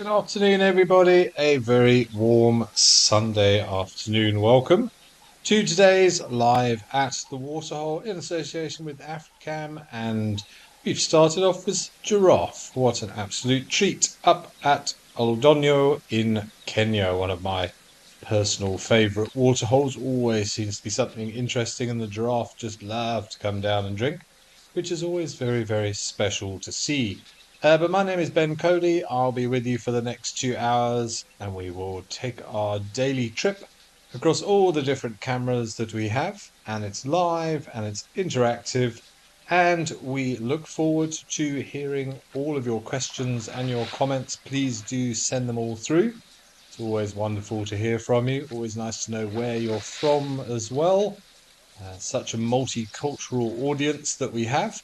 Good afternoon, everybody. A very warm Sunday afternoon. Welcome to today's live at the waterhole in association with Africam. And we've started off with giraffe. What an absolute treat up at Oldonyo in Kenya, one of my personal favourite waterholes. Always seems to be something interesting, and the giraffe just love to come down and drink, which is always very, very special to see. But my name is Ben Coley. I'll be with you for the next 2 hours, and we will take our daily trip across all the different cameras that we have. And it's live and it's interactive. And we look forward to hearing all of your questions and your comments. Please do send them all through. It's always wonderful to hear from you. Always nice to know where you're from as well. Such a multicultural audience that we have.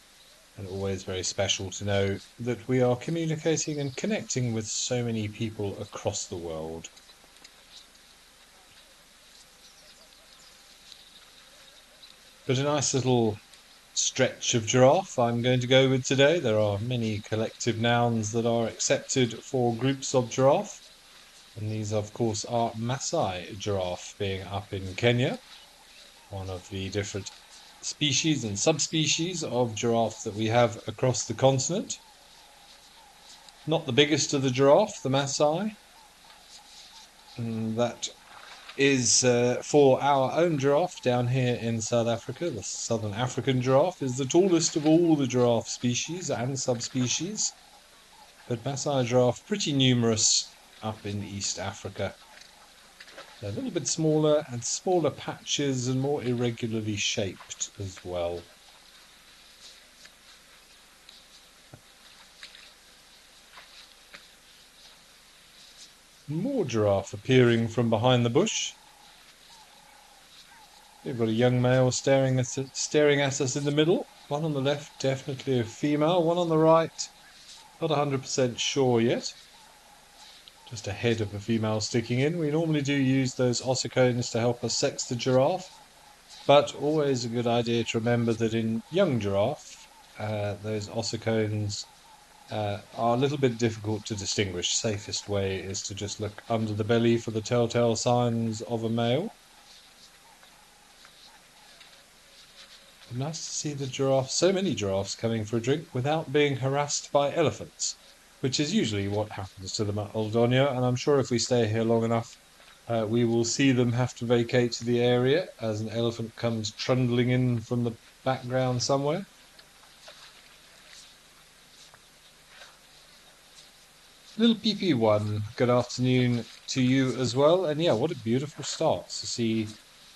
And always very special to know that we are communicating and connecting with so many people across the world. But a nice little stretch of giraffe I'm going to go with today. There are many collective nouns that are accepted for groups of giraffe. And these, of course, are Maasai giraffe, being up in Kenya, one of the different species and subspecies of giraffe that we have across the continent. Not the biggest of the giraffe, the Maasai. That is for our own giraffe down here in South Africa. The Southern African giraffe is the tallest of all the giraffe species and subspecies. But Maasai giraffe, pretty numerous up in East Africa. They're a little bit smaller and smaller patches and more irregularly shaped as well. More giraffe appearing from behind the bush. We've got a young male staring at us in the middle. One on the left, definitely a female. One on the right, not 100% sure yet. Just a head of a female sticking in. We normally do use those ossicones to help us sex the giraffe, but always a good idea to remember that in young giraffe, those ossicones are a little bit difficult to distinguish. Safest way is to just look under the belly for the telltale signs of a male. Nice to see the giraffe, so many giraffes coming for a drink without being harassed by elephants, which is usually what happens to them at Oldonyo, and I'm sure if we stay here long enough, we will see them have to vacate the area as an elephant comes trundling in from the background somewhere. Little PP one, good afternoon to you as well. And yeah, what a beautiful start to see.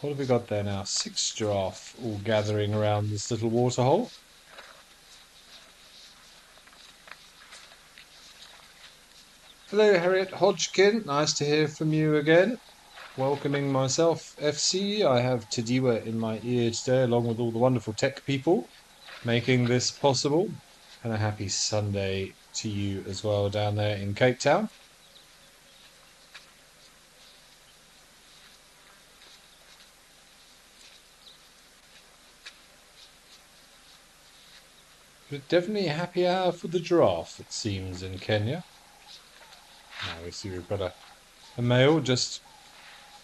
What have we got there now? 6 giraffe all gathering around this little waterhole. Hello, Harriet Hodgkin. Nice to hear from you again. Welcoming myself, FC. I have Tadiwa in my ear today, along with all the wonderful tech people making this possible. And a happy Sunday to you as well down there in Cape Town. But definitely a happy hour for the giraffe, it seems, in Kenya. Now we see we've got a male just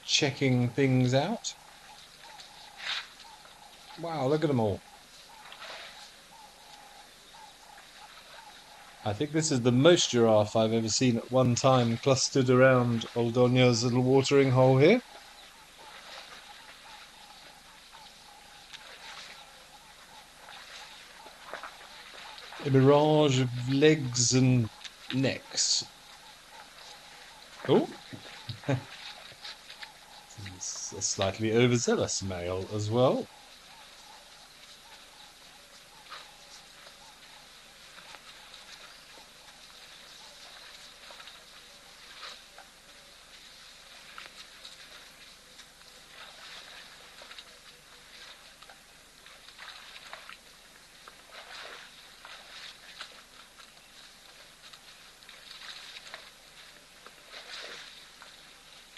checking things out. Wow, look at them all. I think this is the most giraffe I've ever seen at one time clustered around Oldonyo's little watering hole here. A mirage of legs and necks. Oh, it's a slightly overzealous male as well.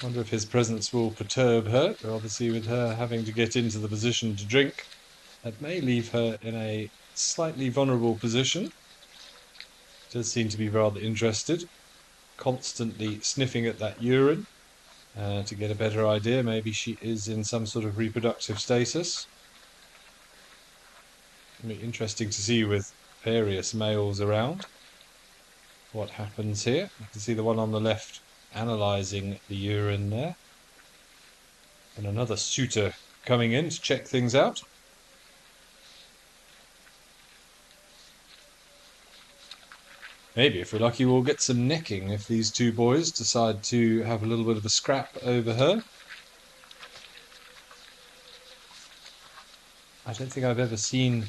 Wonder if his presence will perturb her. Obviously, with her having to get into the position to drink, that may leave her in a slightly vulnerable position. Does seem to be rather interested. constantly sniffing at that urine to get a better idea. Maybe she is in some sort of reproductive status. It'll be interesting to see with various males around what happens here. You can see the one on the left analysing the urine there. And another suitor coming in to check things out. Maybe, if we're lucky, we'll get some necking if these two boys decide to have a little bit of a scrap over her. I don't think I've ever seen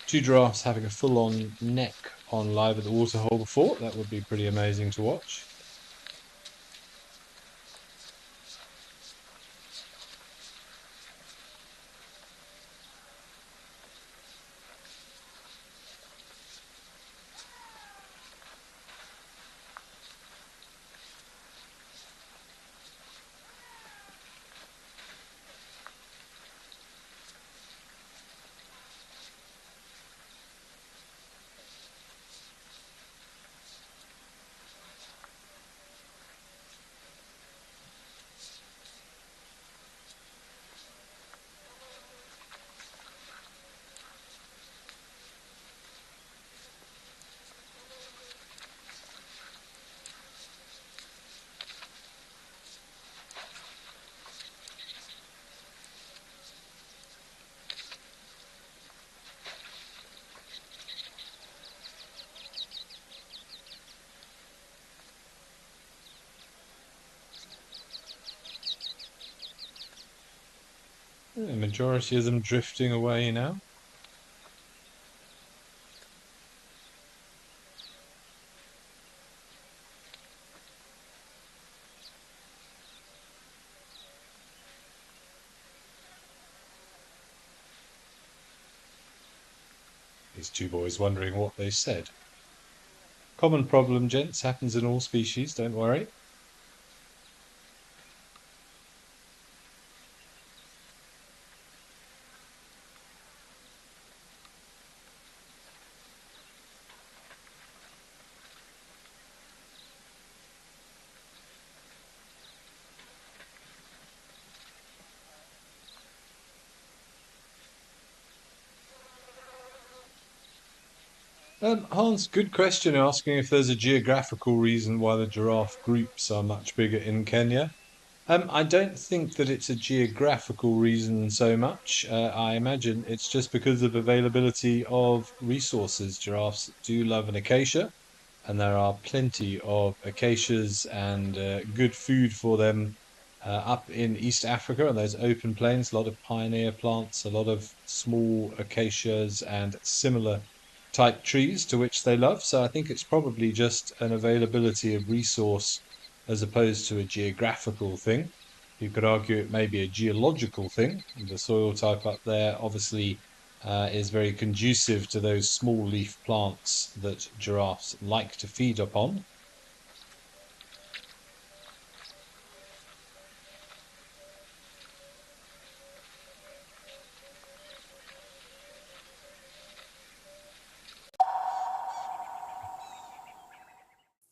two giraffes having a full-on neck on live at the waterhole before. That would be pretty amazing to watch. The majority of them drifting away now. These two boys wondering what they said. Common problem, gents, happens in all species, don't worry. Hans, good question, asking if there's a geographical reason why the giraffe groups are much bigger in Kenya. I don't think that it's a geographical reason so much. I imagine it's just because of availability of resources. Giraffes do love an acacia, and there are plenty of acacias and good food for them up in East Africa on those open plains. A lot of pioneer plants, a lot of small acacias and similar type trees to which they love. So I think it's probably just an availability of resource as opposed to a geographical thing. You could argue it may be a geological thing. The soil type up there obviously is very conducive to those small leaf plants that giraffes like to feed upon.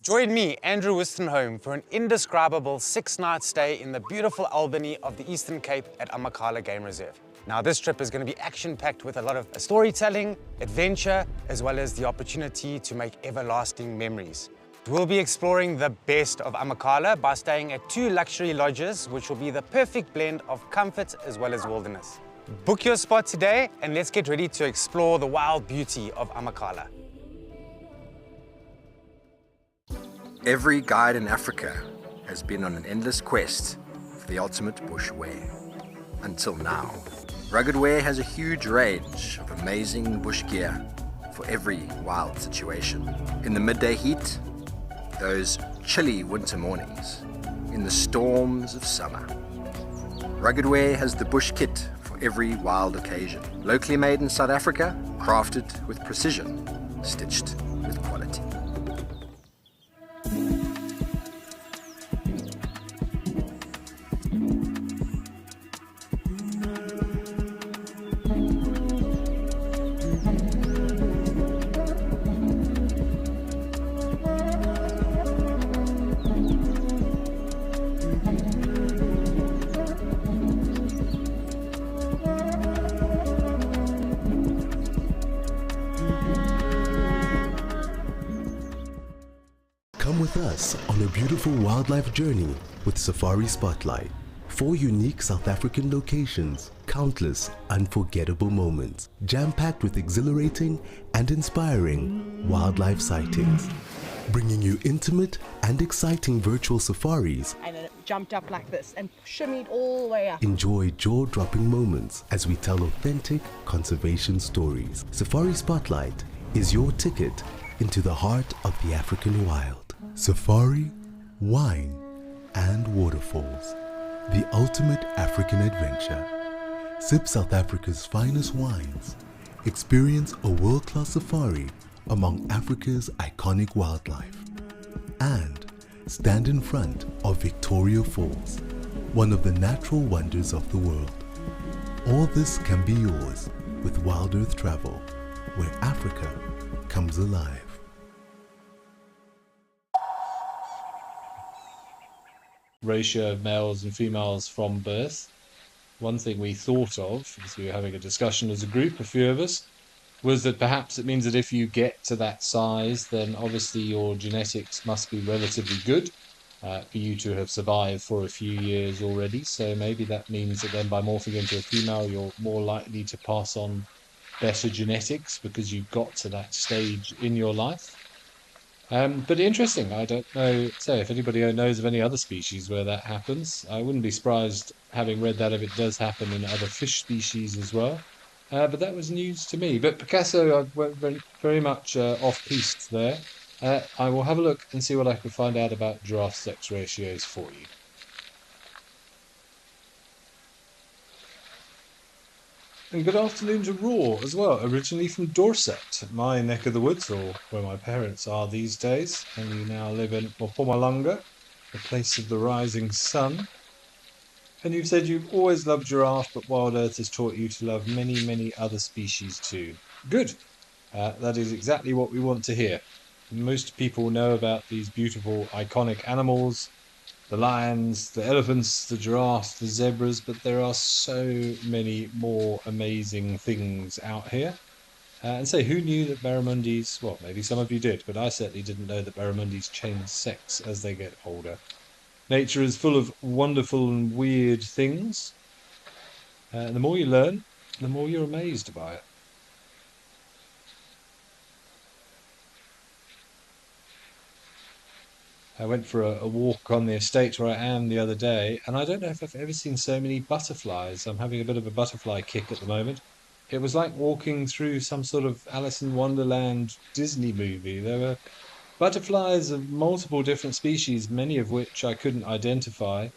Join me, Andrew Wistenholm, for an indescribable 6-night stay in the beautiful Albany of the Eastern Cape at Amakhala Game Reserve. Now, this trip is going to be action-packed with a lot of storytelling, adventure, as well as the opportunity to make everlasting memories. We'll be exploring the best of Amakhala by staying at 2 luxury lodges, which will be the perfect blend of comfort as well as wilderness. Book your spot today, and let's get ready to explore the wild beauty of Amakhala. Every guide in Africa has been on an endless quest for the ultimate bush wear. Until now, Rugged Wear has a huge range of amazing bush gear for every wild situation. In the midday heat, those chilly winter mornings, in the storms of summer. Rugged Wear has the bush kit for every wild occasion. Locally made in South Africa, crafted with precision, stitched with quality. us on a beautiful wildlife journey with Safari Spotlight. 4 unique South African locations, countless unforgettable moments, jam-packed with exhilarating and inspiring wildlife sightings. Bringing you intimate and exciting virtual safaris. And then it jumped up like this and shimmied all the way up. Enjoy jaw-dropping moments as we tell authentic conservation stories. Safari Spotlight is your ticket into the heart of the African wild. Safari, wine, and waterfalls. The ultimate African adventure. Sip South Africa's finest wines. Experience a world-class safari among Africa's iconic wildlife. And stand in front of Victoria Falls, one of the natural wonders of the world. All this can be yours with Wild Earth Travel, where Africa comes alive. Ratio of males and females from birth. One thing we thought of as we were having a discussion as a group, a few of us, was that perhaps it means that if you get to that size, then obviously your genetics must be relatively good for you to have survived for a few years already. So maybe that means that then by morphing into a female, you're more likely to pass on better genetics because you've got to that stage in your life. But interesting. I don't know, say, if anybody knows of any other species where that happens. I wouldn't be surprised, having read that, if it does happen in other fish species as well. But that was news to me. But Picasso, I went very much off-piste there. I will have a look and see what I can find out about giraffe sex ratios for you. And good afternoon to Raw as well, originally from Dorset, my neck of the woods, or where my parents are these days, and you now live in Mpumalanga, the place of the rising sun. And you've said you've always loved giraffe, but Wild Earth has taught you to love many, many other species too. Good. That is exactly what we want to hear. Most people know about these beautiful, iconic animals, the lions, the elephants, the giraffes, the zebras, but there are so many more amazing things out here. And so who knew that barramundis, well, maybe some of you did, but I certainly didn't know that barramundis change sex as they get older. Nature is full of wonderful and weird things. And the more you learn, the more you're amazed by it. I went for a walk on the estate where I am the other day, and I don't know if I've ever seen so many butterflies. I'm having a bit of a butterfly kick at the moment. It was like walking through some sort of Alice in Wonderland Disney movie. There were butterflies of multiple different species, many of which I couldn't identify.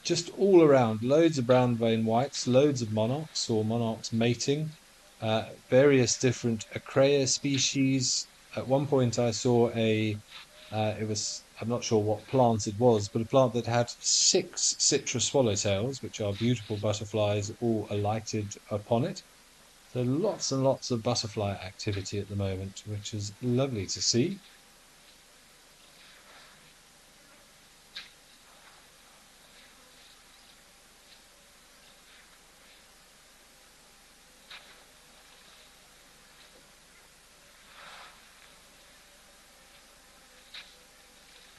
Just all around, loads of brown vein whites, loads of monarchs or monarchs mating, various different Acrea species. At one point, I saw I'm not sure what plant it was, but a plant that had 6 citrus swallowtails, which are beautiful butterflies, all alighted upon it. So lots and lots of butterfly activity at the moment, which is lovely to see.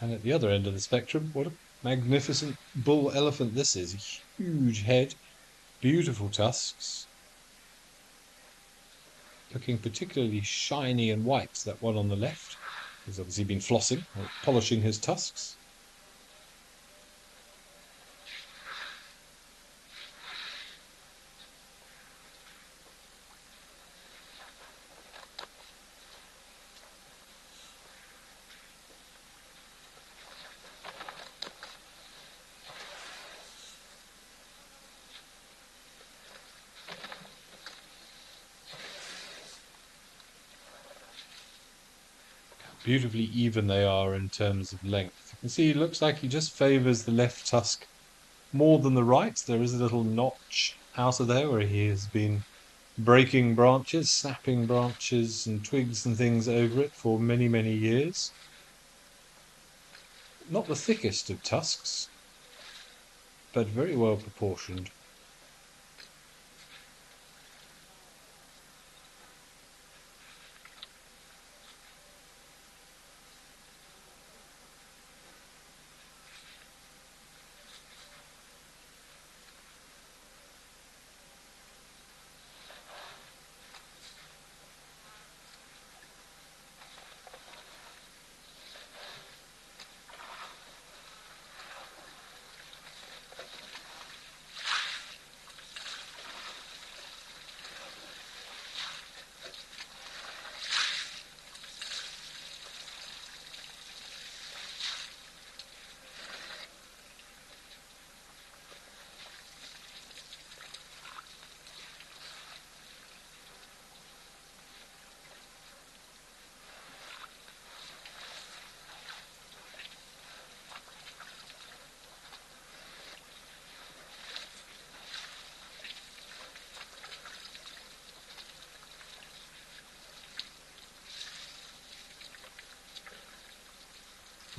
And at the other end of the spectrum, what a magnificent bull elephant this is. A huge head, beautiful tusks, looking particularly shiny and white, that one on the left. He's obviously been flossing or polishing his tusks. Beautifully even they are in terms of length. You can see it looks like he just favors the left tusk more than the right. There is a little notch out of there where he has been breaking branches, snapping branches and twigs and things over it for many, many years. Not the thickest of tusks, but very well proportioned.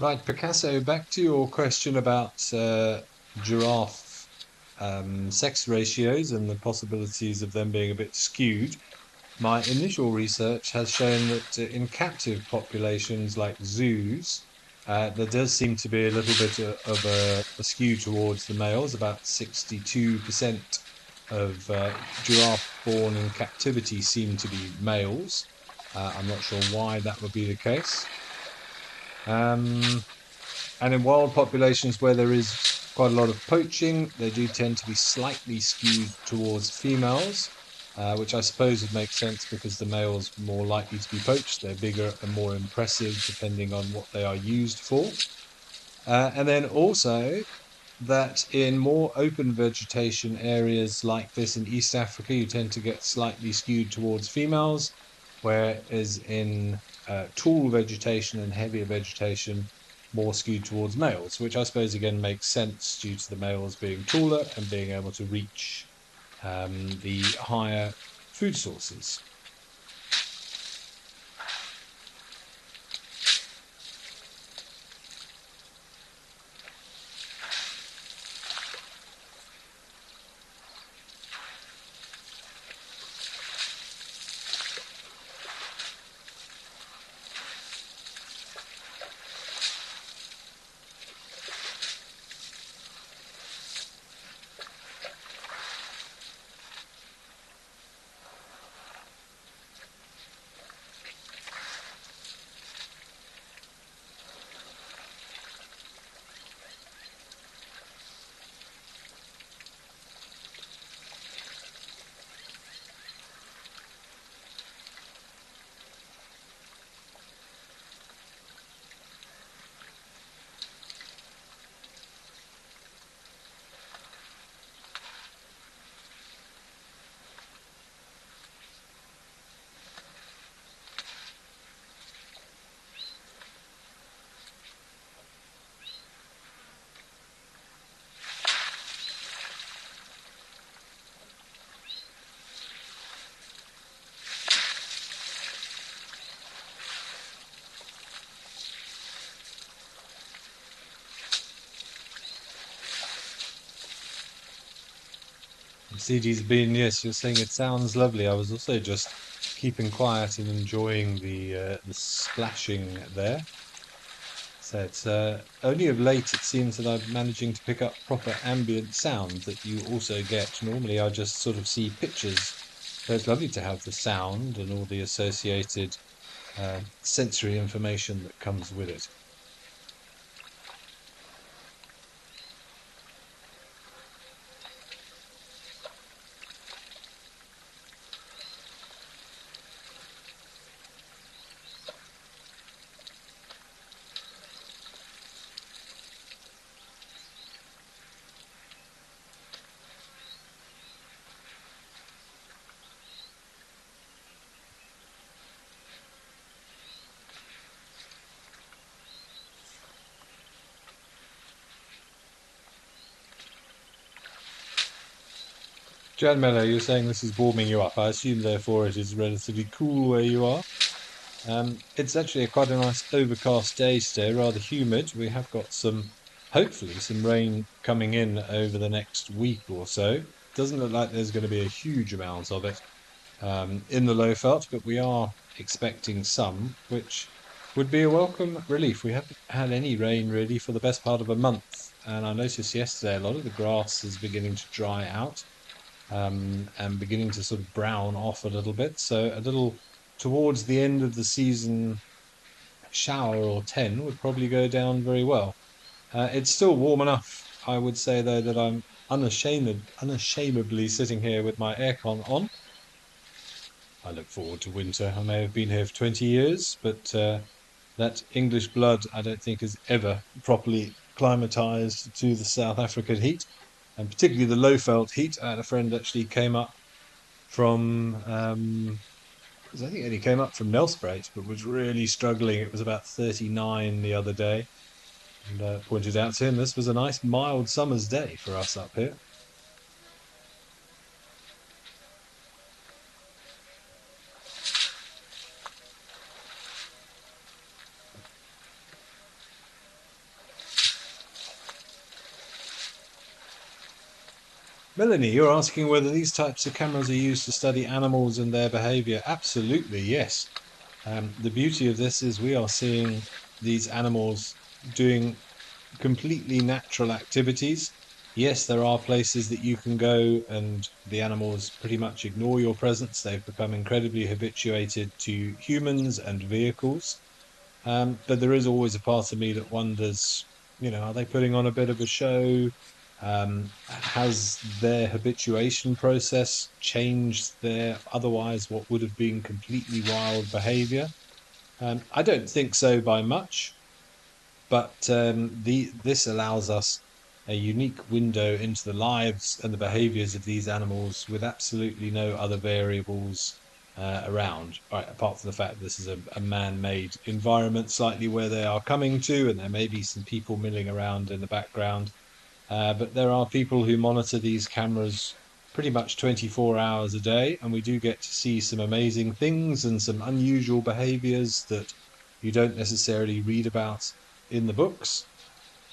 Right, Picasso, back to your question about giraffe sex ratios and the possibilities of them being a bit skewed. My initial research has shown that in captive populations like zoos, there does seem to be a little bit of a skew towards the males. About 62% of giraffe born in captivity seem to be males. I'm not sure why that would be the case. Um, and in wild populations where there is quite a lot of poaching, they do tend to be slightly skewed towards females, which I suppose would make sense because the males are more likely to be poached. They're bigger and more impressive depending on what they are used for. And then also that in more open vegetation areas like this in East Africa, you tend to get slightly skewed towards females, whereas in tall vegetation and heavier vegetation, more skewed towards males, which I suppose again makes sense due to the males being taller and being able to reach the higher food sources. CD's been, yes, you're saying it sounds lovely. I was also just keeping quiet and enjoying the splashing there. So it's only of late it seems that I'm managing to pick up proper ambient sound that you also get. Normally I just sort of see pictures. So it's lovely to have the sound and all the associated sensory information that comes with it. Jan Mello, you're saying this is warming you up. I assume therefore it is relatively cool where you are. It's actually quite a nice overcast day today, rather humid. We have got hopefully, some rain coming in over the next week or so. Doesn't look like there's going to be a huge amount of it in the low felt, but we are expecting some, which would be a welcome relief. We haven't had any rain really for the best part of a month, and I noticed yesterday a lot of the grass is beginning to dry out and beginning to sort of brown off a little bit. So a little towards the end of the season, shower or 10 would probably go down very well. It's still warm enough, I would say, though, that I'm unashamedly sitting here with my aircon on. I look forward to winter. I may have been here for 20 years, but that English blood, I don't think, has ever properly climatized to the South African heat, and particularly the low felt heat. I had a friend actually came up from, I think he only came up from Nelspruit, but was really struggling. It was about 39 the other day, and pointed out to him this was a nice mild summer's day for us up here. Melanie, you're asking whether these types of cameras are used to study animals and their behavior. Absolutely, yes. The beauty of this is we are seeing these animals doing completely natural activities. Yes, there are places that you can go and the animals pretty much ignore your presence. They've become incredibly habituated to humans and vehicles. But there is always a part of me that wonders, are they putting on a bit of a show? Has their habituation process changed their otherwise what would have been completely wild behavior? I don't think so by much, but this allows us a unique window into the lives and the behaviors of these animals with absolutely no other variables around, right, apart from the fact that this is a man-made environment slightly where they are coming to, and there may be some people milling around in the background. But there are people who monitor these cameras pretty much 24 hours a day, and we do get to see some amazing things and some unusual behaviors that you don't necessarily read about in the books.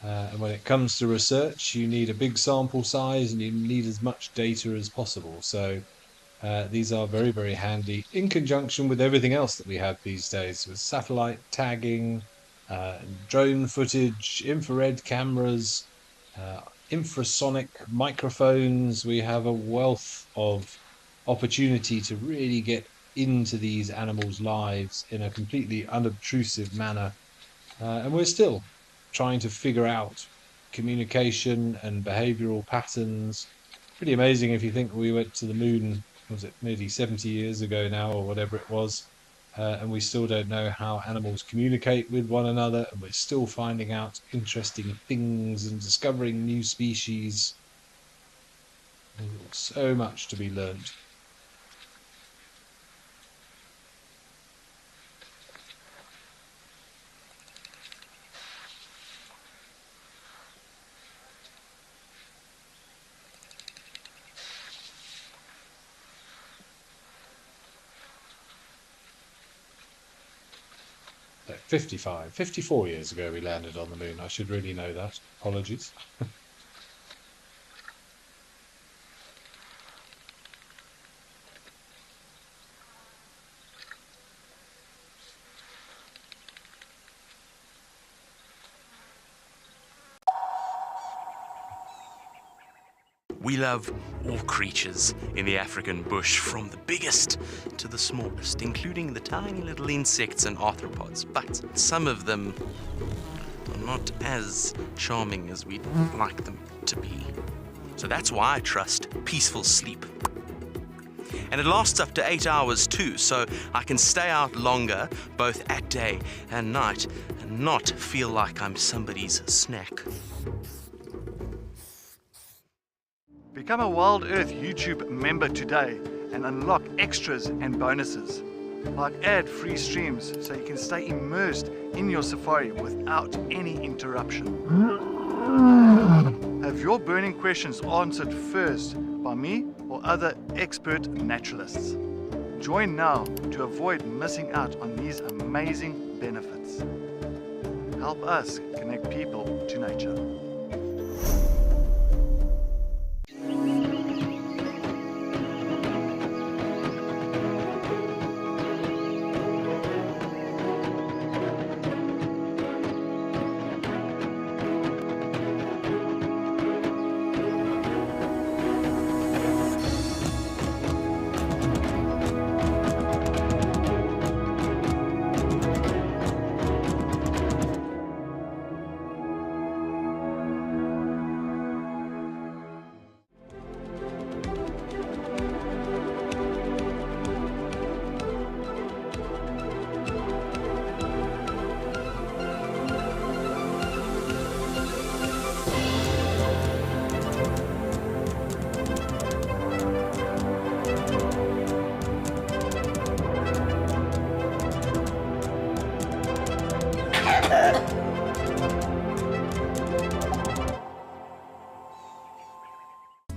And when it comes to research, you need a big sample size and you need as much data as possible. So these are very, very handy in conjunction with everything else that we have these days with satellite tagging, drone footage, infrared cameras, infrasonic microphones. We have a wealth of opportunity to really get into these animals' lives in a completely unobtrusive manner. And we're still trying to figure out communication and behavioral patterns. Pretty amazing if you think we went to the moon, was it nearly 70 years ago now, or whatever it was, and we still don't know how animals communicate with one another, and we're still finding out interesting things and discovering new species. There's so much to be learned. So 54 years ago we landed on the moon. I should really know that. Apologies. We love all creatures in the African bush, from the biggest to the smallest, including the tiny little insects and arthropods, but some of them are not as charming as we'd like them to be. So that's why I trust peaceful sleep. And it lasts up to 8 hours too, so I can stay out longer, both at day and night, and not feel like I'm somebody's snack. Become a Wild Earth YouTube member today and unlock extras and bonuses, like ad-free streams so you can stay immersed in your safari without any interruption. Have your burning questions answered first by me or other expert naturalists. Join now to avoid missing out on these amazing benefits. Help us connect people to nature.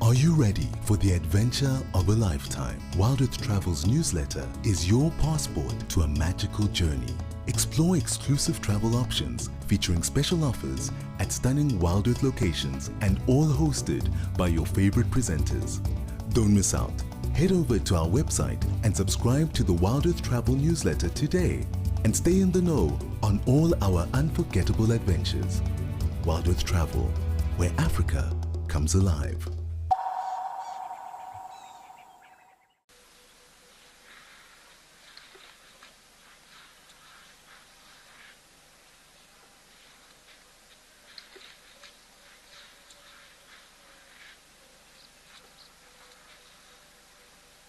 Are you ready for the adventure of a lifetime? Wild Earth Travel's newsletter is your passport to a magical journey. Explore exclusive travel options featuring special offers at stunning Wild Earth locations and all hosted by your favorite presenters. Don't miss out. Head over to our website and subscribe to the Wild Earth Travel newsletter today and stay in the know on all our unforgettable adventures. Wild Earth Travel, where Africa comes alive.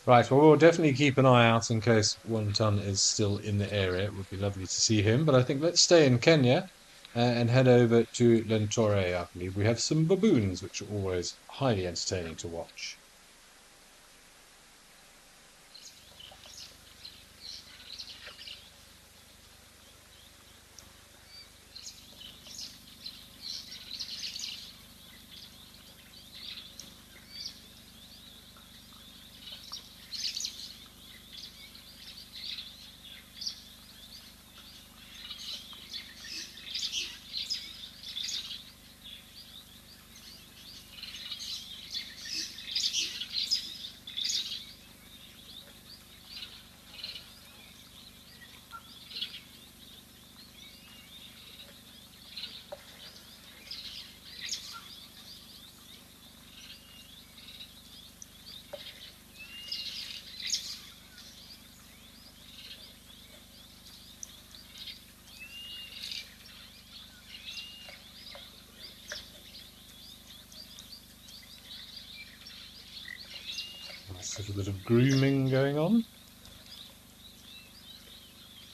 Right, well, we'll definitely keep an eye out in case Wonton is still in the area. It would be lovely to see him, but I think let's stay in Kenya and head over to Lentore. I believe we have some baboons, which are always highly entertaining to watch. Nice little bit of grooming going on.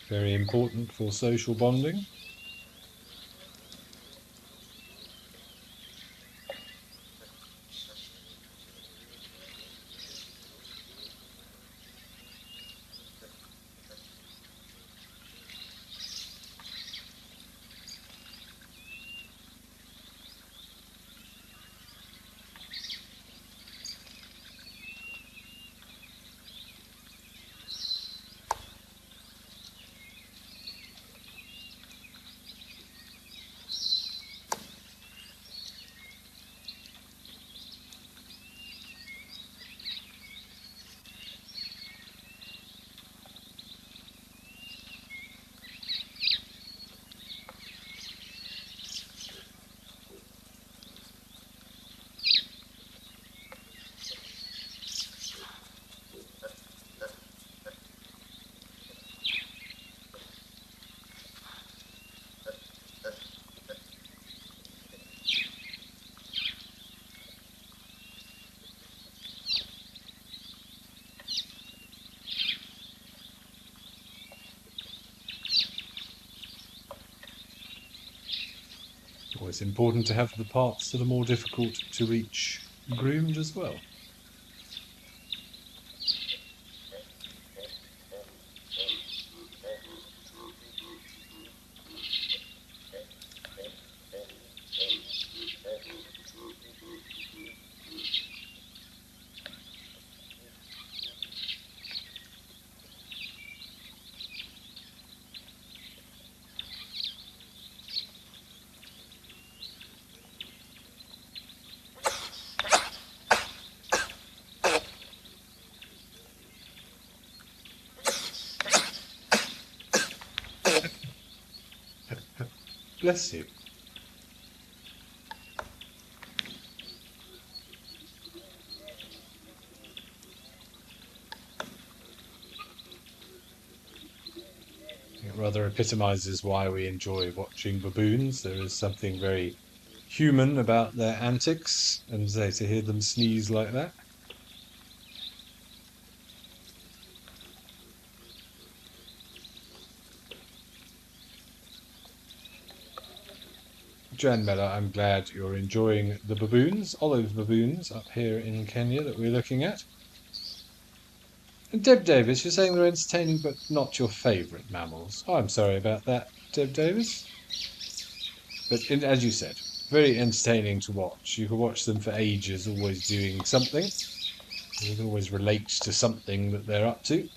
Very important for social bonding. Always important to have the parts that are more difficult to reach groomed as well. Bless you. It rather epitomizes why we enjoy watching baboons. There is something very human about their antics, and to hear them sneeze like that. Jan Miller, I'm glad you're enjoying the baboons, olive baboons, up here in Kenya that we're looking at. And Deb Davis, you're saying they're entertaining but not your favourite mammals. Oh, I'm sorry about that, Deb Davis. But as you said, very entertaining to watch. You can watch them for ages, always doing something. You can always relate to something that they're up to.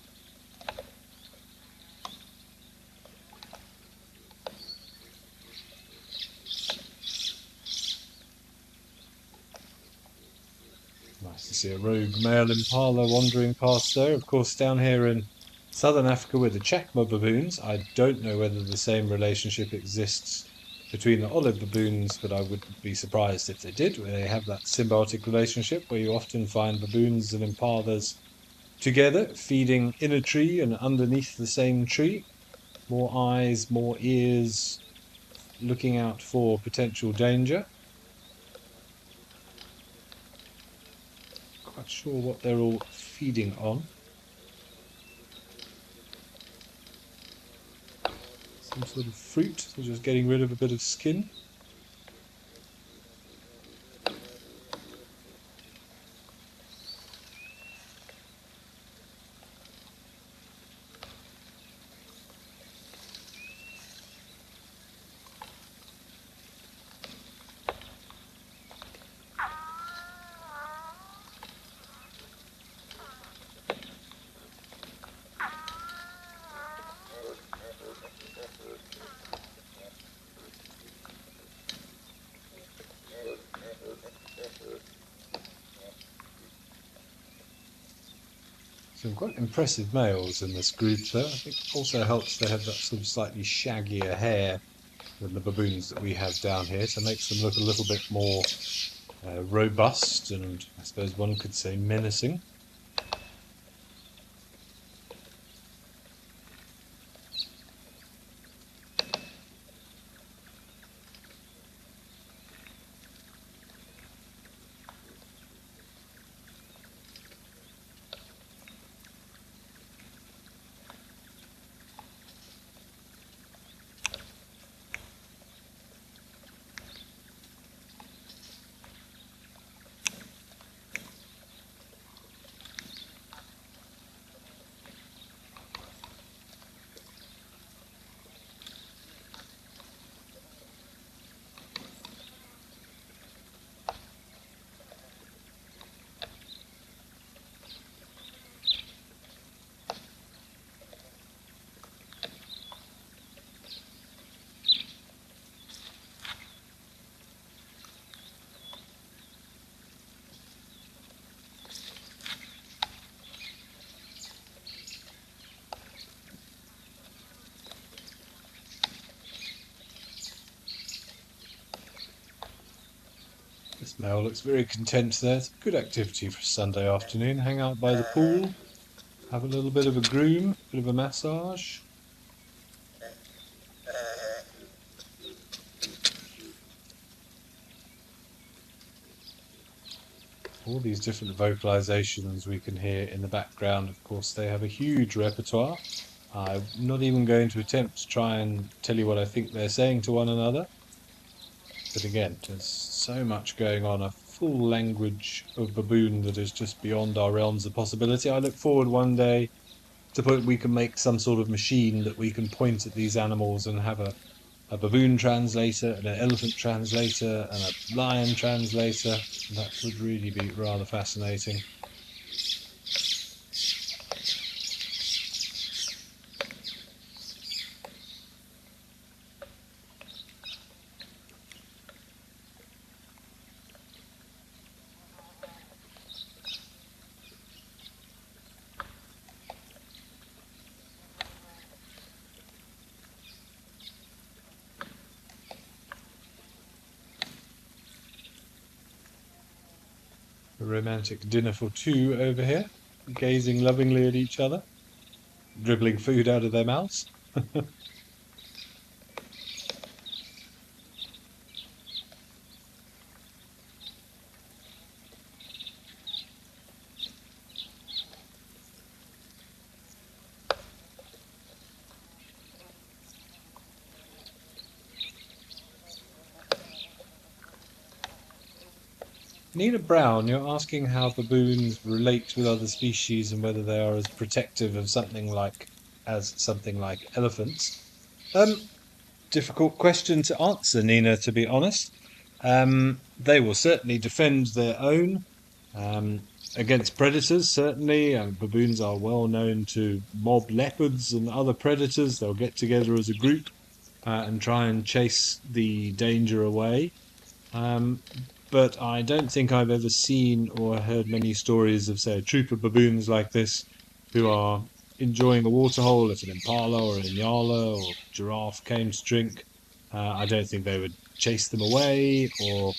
see a rogue male impala wandering past there. Of course, down here in southern Africa with the Chacma baboons, I don't know whether the same relationship exists between the olive baboons, but I wouldn't be surprised if they did. They have that symbiotic relationship where you often find baboons and impalas together, feeding in a tree and underneath the same tree. More eyes, more ears, looking out for potential danger. Quite sure what they're all feeding on. Some sort of fruit. They're just getting rid of a bit of skin. Some quite impressive males in this group, though. I think it also helps they have that sort of slightly shaggier hair than the baboons that we have down here, so it makes them look a little bit more robust and, I suppose one could say, menacing. This male looks very content there. It's a good activity for a Sunday afternoon. Hang out by the pool, have a little bit of a groom, bit of a massage. All these different vocalizations we can hear in the background. Of course, they have a huge repertoire. I'm not even going to attempt to try and tell you what I think they're saying to one another. But again, there's so much going on, a full language of baboon that is just beyond our realms of possibility. I look forward one day to point we can make some sort of machine that we can point at these animals and have a baboon translator and an elephant translator and a lion translator. That would really be rather fascinating. A romantic dinner for two over here, gazing lovingly at each other, dribbling food out of their mouths. Nina Brown, you're asking how baboons relate with other species and whether they are as protective of something like elephants. Difficult question to answer, Nina, to be honest. They will certainly defend their own against predators, certainly. Baboons are well known to mob leopards and other predators. They'll get together as a group and try and chase the danger away. but I don't think I've ever seen or heard many stories of, say, a troop of baboons like this who are enjoying a waterhole. If an impala or an inyala or giraffe came to drink, I don't think they would chase them away or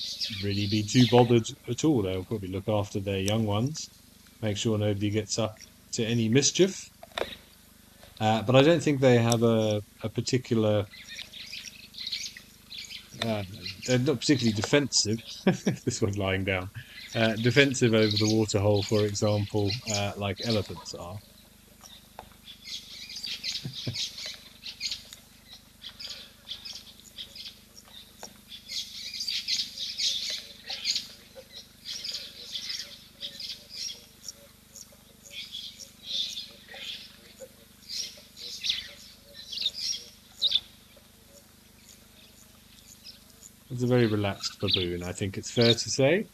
really be too bothered at all. They'll probably look after their young ones, make sure nobody gets up to any mischief. But I don't think they have a particular. They're not particularly defensive. This one's lying down. Defensive over the waterhole, for example, like elephants are. It's a very relaxed baboon, I think it's fair to say.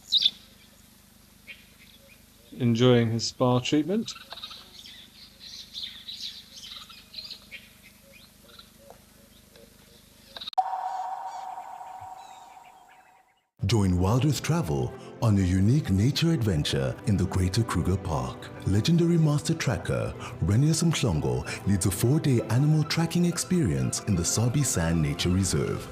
Enjoying his spa treatment. Join Wild Earth Travel on a unique nature adventure in the Greater Kruger Park. Legendary master tracker Renius Mhlongo leads a 4-day animal tracking experience in the Sabi Sand Nature Reserve.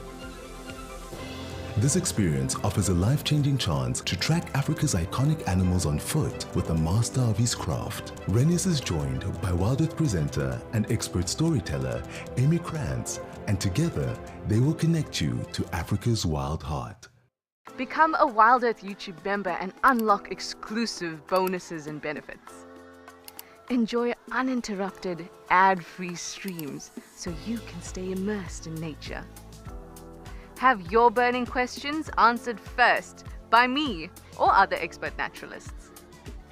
This experience offers a life-changing chance to track Africa's iconic animals on foot with a master of his craft. Renius is joined by Wild Earth presenter and expert storyteller Amy Krantz, and together they will connect you to Africa's wild heart. Become a Wild Earth YouTube member and unlock exclusive bonuses and benefits. Enjoy uninterrupted, ad-free streams so you can stay immersed in nature. Have your burning questions answered first by me or other expert naturalists.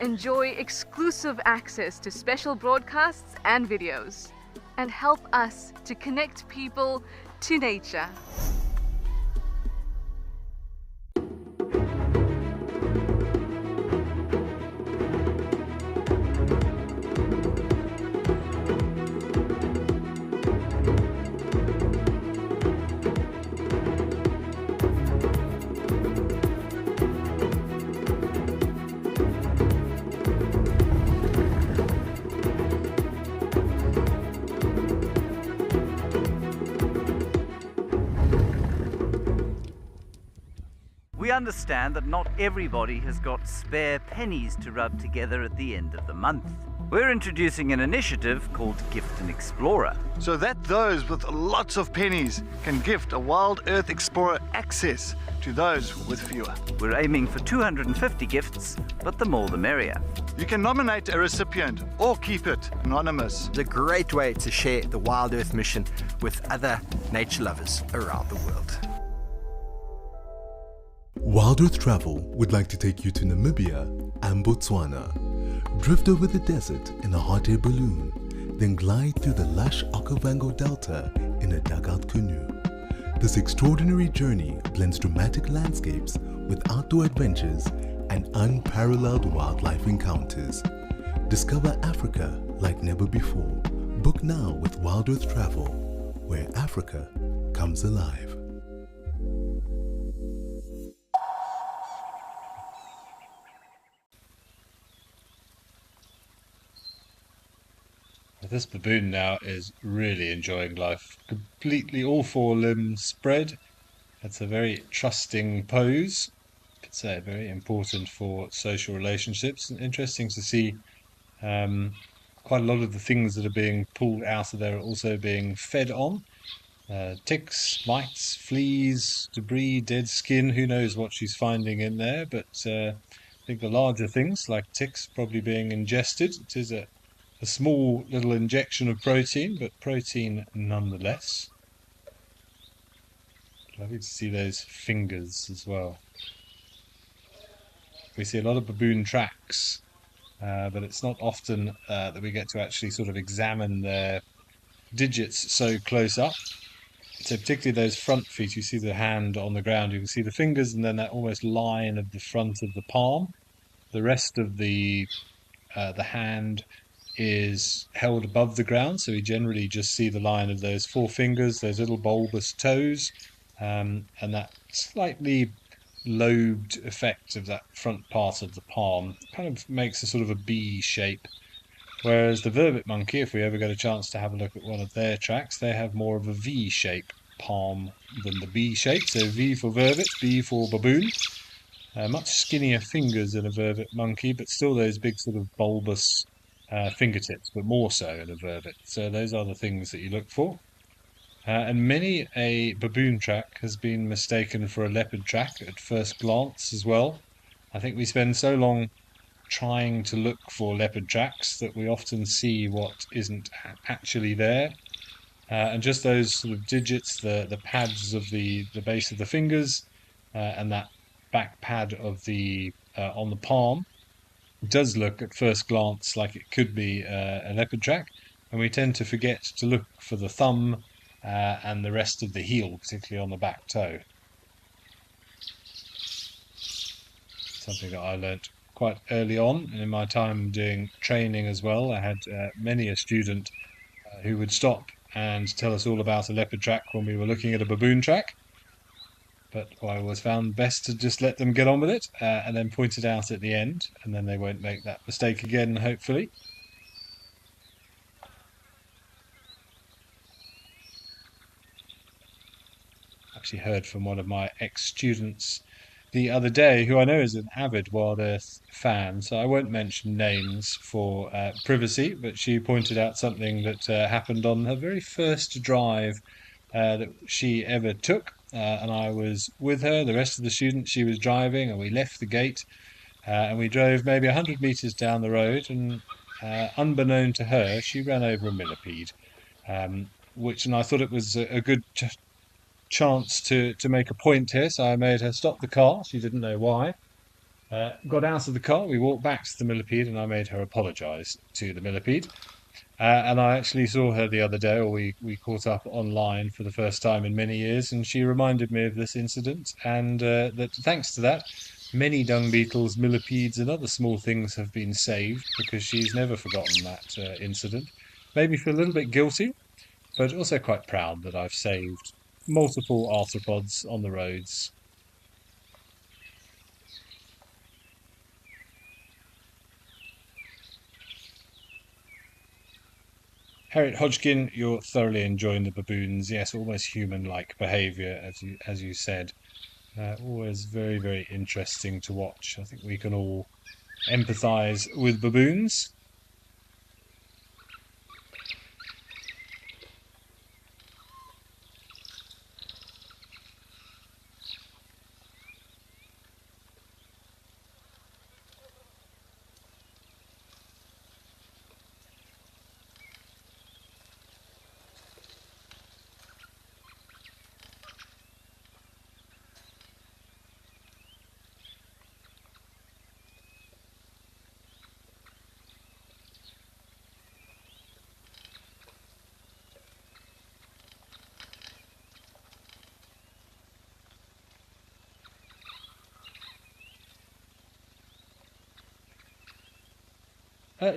Enjoy exclusive access to special broadcasts and videos, and help us to connect people to nature. We understand that not everybody has got spare pennies to rub together at the end of the month. We're introducing an initiative called Gift an Explorer. So that those with lots of pennies can gift a Wild Earth Explorer access to those with fewer. We're aiming for 250 gifts, but the more the merrier. You can nominate a recipient or keep it anonymous. It's a great way to share the Wild Earth mission with other nature lovers around the world. Wild Earth Travel would like to take you to Namibia and Botswana. Drift over the desert in a hot air balloon, then glide through the lush Okavango Delta in a dugout canoe. This extraordinary journey blends dramatic landscapes with outdoor adventures and unparalleled wildlife encounters. Discover Africa like never before. Book now with Wild Earth Travel, where Africa comes alive. This baboon now is really enjoying life. Completely all four limbs spread. It's a very trusting pose. I'd say very important for social relationships. And interesting to see quite a lot of the things that are being pulled out of there are also being fed on. Ticks, mites, fleas, debris, dead skin. Who knows what she's finding in there? But I think the larger things like ticks probably being ingested. It is a small little injection of protein, but protein nonetheless. Lovely to see those fingers as well. We see a lot of baboon tracks, but it's not often that we get to actually sort of examine their digits so close up. So particularly those front feet, you see the hand on the ground, you can see the fingers and then that almost line of the front of the palm. The rest of the hand is held above the ground, so we generally just see the line of those four fingers, those little bulbous toes, and that slightly lobed effect of that front part of the palm. Kind of makes a sort of a B shape. Whereas the vervet monkey, if we ever get a chance to have a look at one of their tracks, they have more of a V shape palm than the B shape. So V for vervet, B for baboon. Much skinnier fingers than a vervet monkey, but still those big sort of bulbous fingertips, but more so in a vervet. So those are the things that you look for. And many a baboon track has been mistaken for a leopard track at first glance as well. I think we spend so long trying to look for leopard tracks that we often see what isn't actually there. And just those sort of digits, the pads of the base of the fingers, and that back pad of the on the palm does look at first glance like it could be a leopard track, and we tend to forget to look for the thumb and the rest of the heel, particularly on the back toe. Something that I learnt quite early on in my time doing training as well. I had many a student who would stop and tell us all about a leopard track when we were looking at a baboon track. But I always found best to just let them get on with it and then point it out at the end, and then they won't make that mistake again, hopefully. Actually heard from one of my ex-students the other day, who I know is an avid Wild Earth fan, so I won't mention names for privacy, but she pointed out something that happened on her very first drive that she ever took. And I was with her, the rest of the students she was driving, and we left the gate and we drove maybe 100 meters down the road, and unbeknown to her, she ran over a millipede, and I thought it was a good chance to make a point here, so I made her stop the car. She didn't know why. Got out of the car, we walked back to the millipede, and I made her apologise to the millipede. And I actually saw her the other day, or we caught up online for the first time in many years, and she reminded me of this incident, and that thanks to that, many dung beetles, millipedes, and other small things have been saved because she's never forgotten that incident. Made me feel a little bit guilty, but also quite proud that I've saved multiple arthropods on the roads. Harriet Hodgkin, you're thoroughly enjoying the baboons. Yes, almost human-like behaviour, as you said. Always very, very interesting to watch. I think we can all empathise with baboons.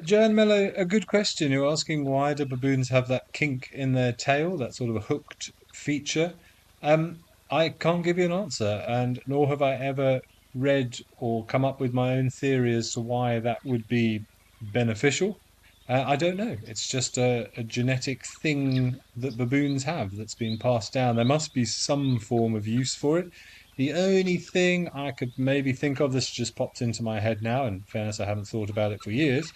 Joanne Mello, a good question. You're asking why do baboons have that kink in their tail, that sort of a hooked feature? I can't give you an answer, and nor have I ever read or come up with my own theory as to why that would be beneficial. I don't know. It's just a genetic thing that baboons have that's been passed down. There must be some form of use for it. The only thing I could maybe think of, this just popped into my head now, in fairness, I haven't thought about it for years,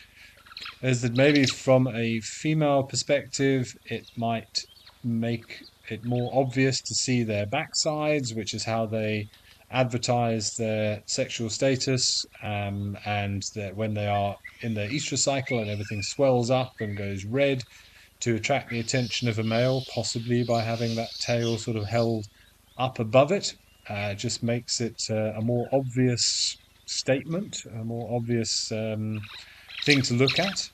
is that maybe from a female perspective, it might make it more obvious to see their backsides, which is how they advertise their sexual status, and that when they are in their estrous cycle and everything swells up and goes red to attract the attention of a male, possibly by having that tail sort of held up above it, just makes it a more obvious statement, a more obvious thing to look at,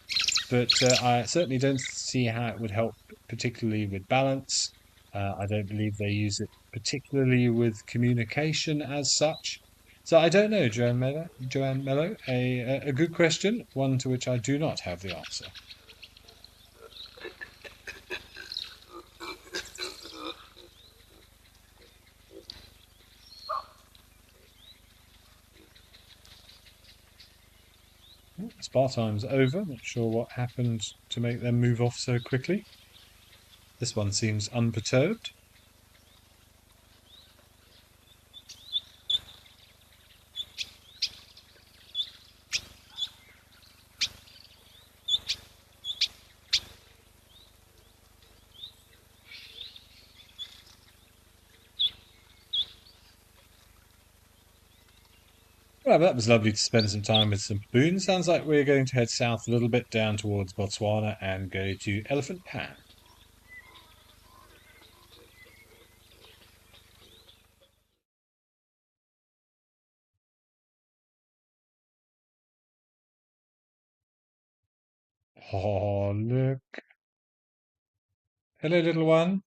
but I certainly don't see how it would help, particularly with balance. I don't believe they use it particularly with communication as such. So I don't know, Joanne Mello. Joanne Mello, a good question, one to which I do not have the answer. bar time's over. Not sure what happened to make them move off so quickly. This one seems unperturbed. Well, that was lovely to spend some time with some baboons. Sounds like we're going to head south a little bit down towards Botswana and go to Elephant Pan. Oh, look. Hello, little one.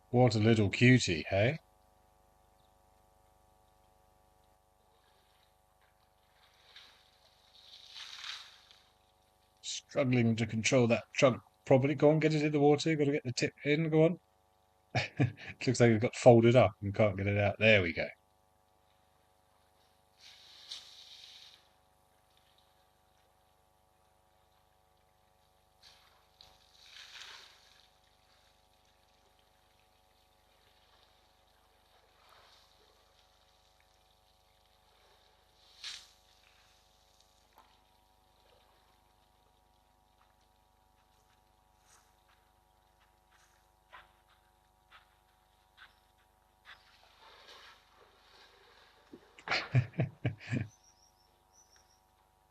What a little cutie, hey? Struggling to control that trunk properly. Go on, get it in the water. Got to get the tip in. Go on. It looks like it got folded up and can't get it out. There we go.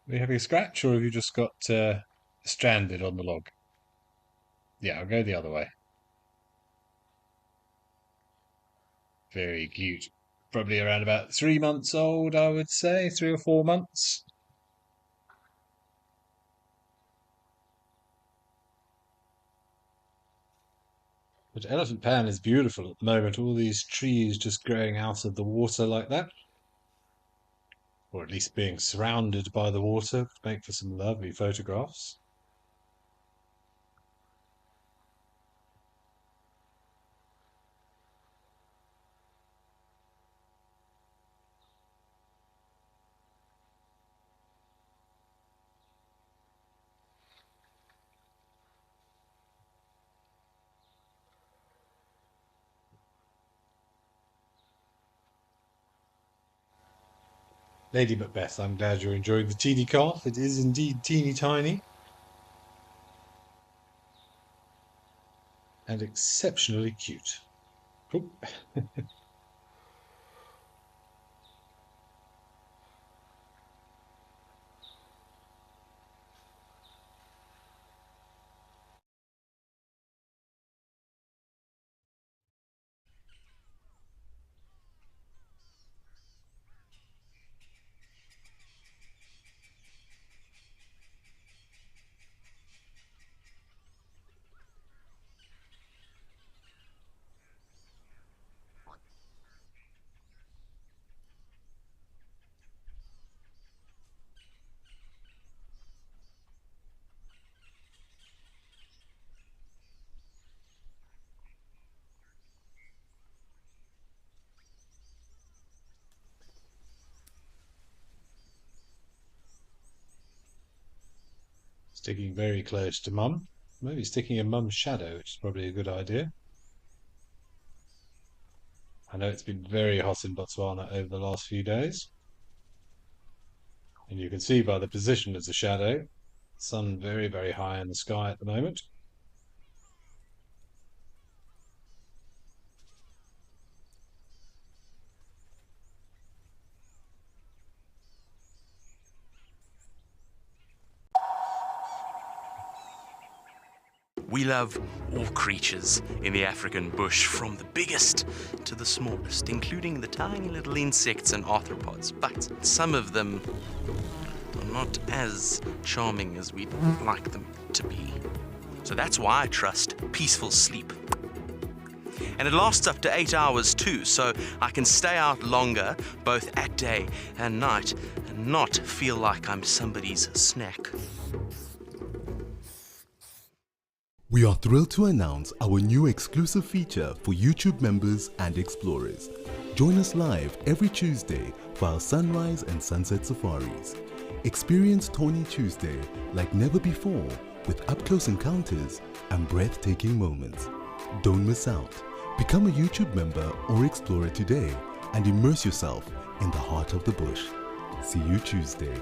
Are you having a scratch, or have you just got stranded on the log? Yeah, I'll go the other way. Very cute. Probably around about 3 months old, I would say, 3 or 4 months. But Elephant Pan is beautiful at the moment. All these trees just growing out of the water like that. Or at least being surrounded by the water would make for some lovely photographs. Lady Macbeth, I'm glad you're enjoying the teeny calf. It is indeed teeny tiny. And exceptionally cute. Oh. Sticking very close to Mum. Maybe sticking in Mum's shadow, which is probably a good idea. I know it's been very hot in Botswana over the last few days. And you can see by the position of the shadow, sun very, very high in the sky at the moment. We love all creatures in the African bush, from the biggest to the smallest, including the tiny little insects and arthropods, but some of them are not as charming as we'd like them to be. So that's why I trust peaceful sleep. And it lasts up to 8 hours too, so I can stay out longer, both at day and night, and not feel like I'm somebody's snack. We are thrilled to announce our new exclusive feature for YouTube members and explorers. Join us live every Tuesday for our sunrise and sunset safaris. Experience Tawny Tuesday like never before with up-close encounters and breathtaking moments. Don't miss out. Become a YouTube member or explorer today and immerse yourself in the heart of the bush. See you Tuesday.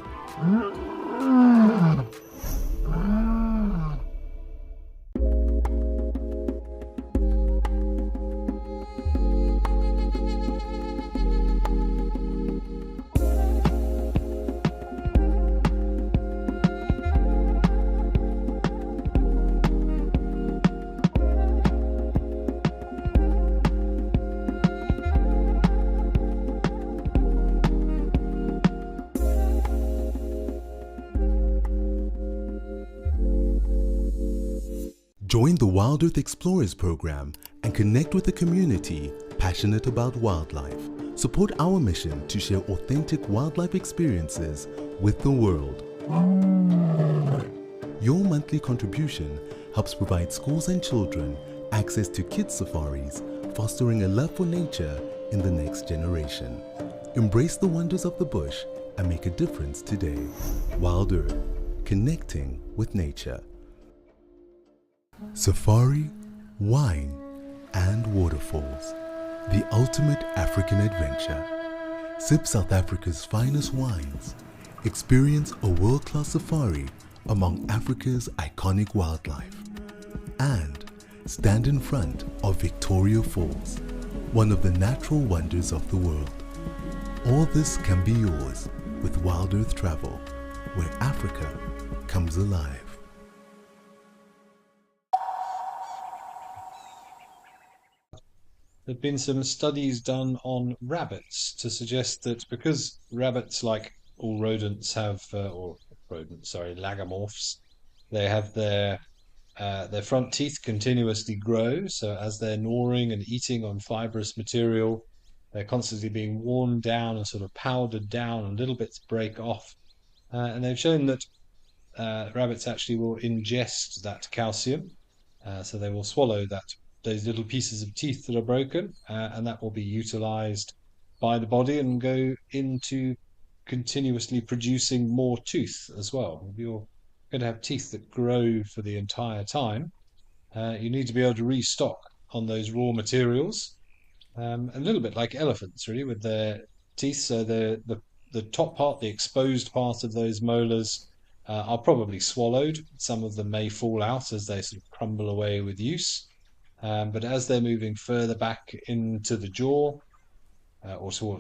Join the Wild Earth Explorers program and connect with a community passionate about wildlife. Support our mission to share authentic wildlife experiences with the world. Your monthly contribution helps provide schools and children access to kids' safaris, fostering a love for nature in the next generation. Embrace the wonders of the bush and make a difference today. Wild Earth, connecting with nature. Safari, wine, and waterfalls. The ultimate African adventure. Sip South Africa's finest wines. Experience a world-class safari among Africa's iconic wildlife. And stand in front of Victoria Falls, one of the natural wonders of the world. All this can be yours with Wild Earth Travel, where Africa comes alive. There have been some studies done on rabbits to suggest that because rabbits, like all rodents, have lagomorphs, they have their front teeth continuously grow. So as they're gnawing and eating on fibrous material, they're constantly being worn down and sort of powdered down, and little bits break off. And they've shown that rabbits actually will ingest that calcium, so they will swallow those little pieces of teeth that are broken, and that will be utilized by the body and go into continuously producing more tooth as well. If you're going to have teeth that grow for the entire time, you need to be able to restock on those raw materials, a little bit like elephants, really, with their teeth. So the top part, the exposed part of those molars, are probably swallowed. Some of them may fall out as they sort of crumble away with use. But as they're moving further back into the jaw, towards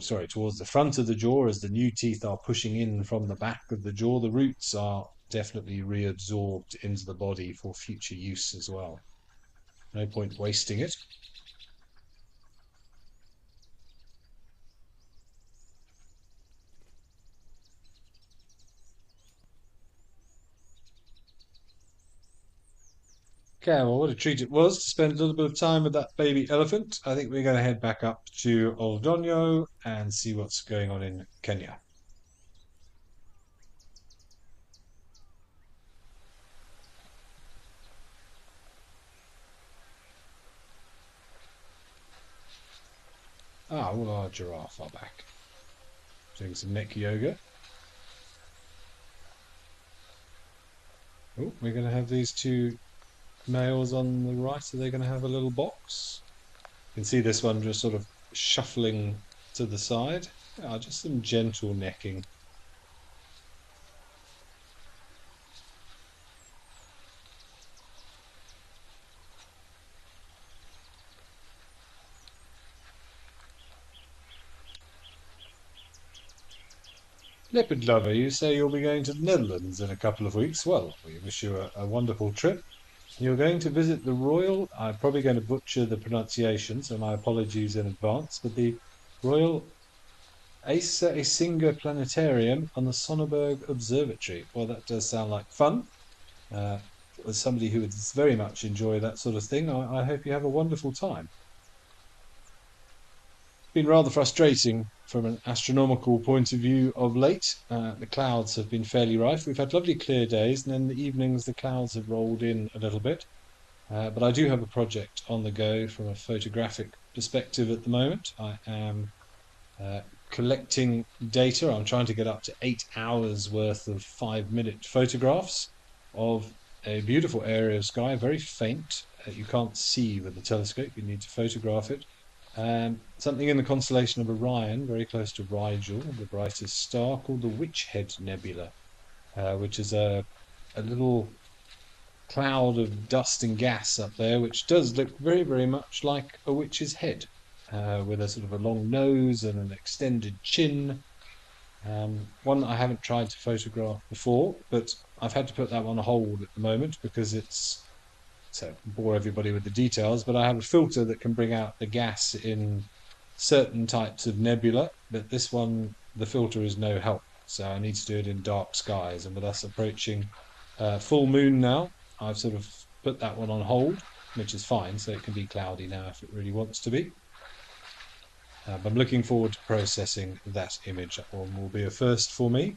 the front of the jaw, as the new teeth are pushing in from the back of the jaw, the roots are definitely reabsorbed into the body for future use as well. No point wasting it. Okay, well, what a treat it was to spend a little bit of time with that baby elephant. I think we're going to head back up to Oldonyo and see what's going on in Kenya. All our giraffe are back. Doing some neck yoga. Oh, we're going to have these two males on the right. Are they going to have a little box? You can see this one just sort of shuffling to the side. Just some gentle necking. Leopard lover, you say you'll be going to the Netherlands in a couple of weeks. Well, we wish you a wonderful trip. You're going to visit the Royal, I'm probably going to butcher the pronunciation, so my apologies in advance, but the Royal Asa Isinga Planetarium on the Sonneberg Observatory. Well, that does sound like fun. As somebody who would very much enjoy that sort of thing, I hope you have a wonderful time. Been rather frustrating from an astronomical point of view of late. The clouds have been fairly rife. We've had lovely clear days, and then in the evenings the clouds have rolled in a little bit. But I do have a project on the go from a photographic perspective at the moment. I am collecting data. I'm trying to get up to 8 hours worth of 5-minute photographs of a beautiful area of sky, very faint. You can't see with the telescope, you need to photograph it. Something in the constellation of Orion, very close to Rigel, the brightest star, called the Witch Head Nebula, which is a little cloud of dust and gas up there, which does look very, very much like a witch's head, with a sort of a long nose and an extended chin. One that I haven't tried to photograph before, but I've had to put that one on hold at the moment because it's, so bore everybody with the details, but I have a filter that can bring out the gas in certain types of nebula, but this one, the filter is no help. So I need to do it in dark skies, and with us approaching full moon now, I've sort of put that one on hold, which is fine, so it can be cloudy now if it really wants to be. But I'm looking forward to processing that image. That one will be a first for me.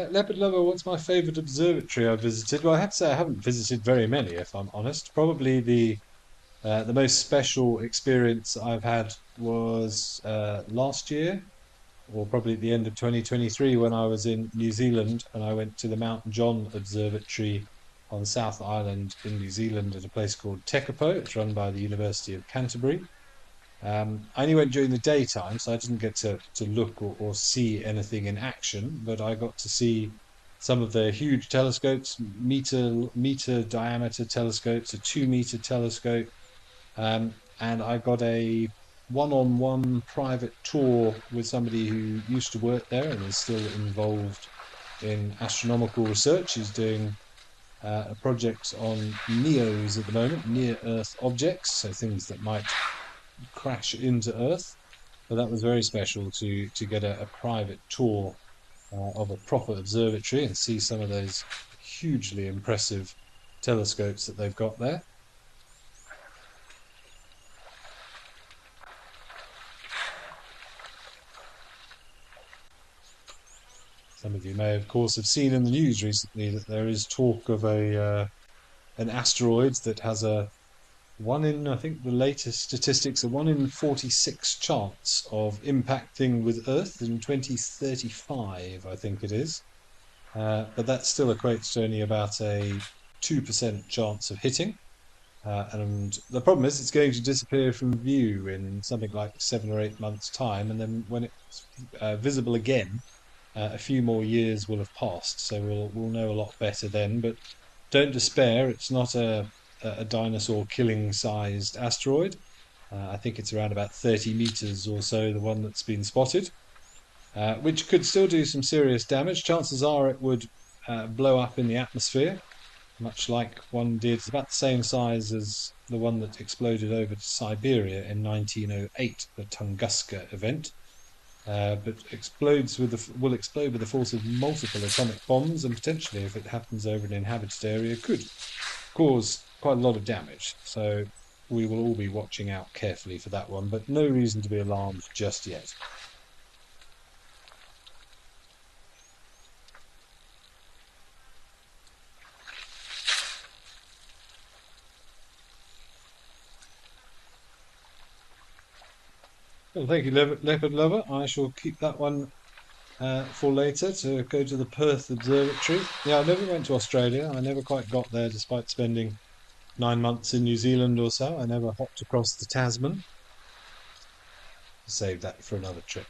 Leopard Lover, what's my favourite observatory I've visited? Well, I have to say I haven't visited very many, if I'm honest. Probably the most special experience I've had was last year, or probably at the end of 2023, when I was in New Zealand and I went to the Mount John Observatory on South Island in New Zealand at a place called Tekapo. It's run by the University of Canterbury. I only went during the daytime, so I didn't get to look or see anything in action, but I got to see some of the huge telescopes, meter diameter telescopes, a 2 meter telescope, and I got a one-on-one private tour with somebody who used to work there and is still involved in astronomical research. He's doing a project on NEOs at the moment, near Earth objects, so things that might crash into Earth. But that was very special to get a private tour of a proper observatory and see some of those hugely impressive telescopes that they've got there. Some of you may, of course, have seen in the news recently that there is talk of an asteroid that has a one in, I think the latest statistics, a 1 in 46 chance of impacting with Earth in 2035, I think it is. But that still equates to only about a 2% chance of hitting. And the problem is it's going to disappear from view in something like 7 or 8 months' time. And then when it's visible again, a few more years will have passed. So we'll know a lot better then. But don't despair. It's not a dinosaur killing sized asteroid. I think it's around about 30 meters or so, the one that's been spotted, which could still do some serious damage. Chances are it would blow up in the atmosphere, much like one did. It's about the same size as the one that exploded over to Siberia in 1908, the Tunguska event. But will explode with the force of multiple atomic bombs, and potentially, if it happens over an inhabited area, could cause quite a lot of damage. So we will all be watching out carefully for that one, but no reason to be alarmed just yet. Well, thank you, Leopard Lover. I shall keep that one for later, to go to the Perth Observatory. Yeah, I never went to Australia. I never quite got there, despite spending 9 months in New Zealand or so. I never hopped across the Tasman. Save that for another trip.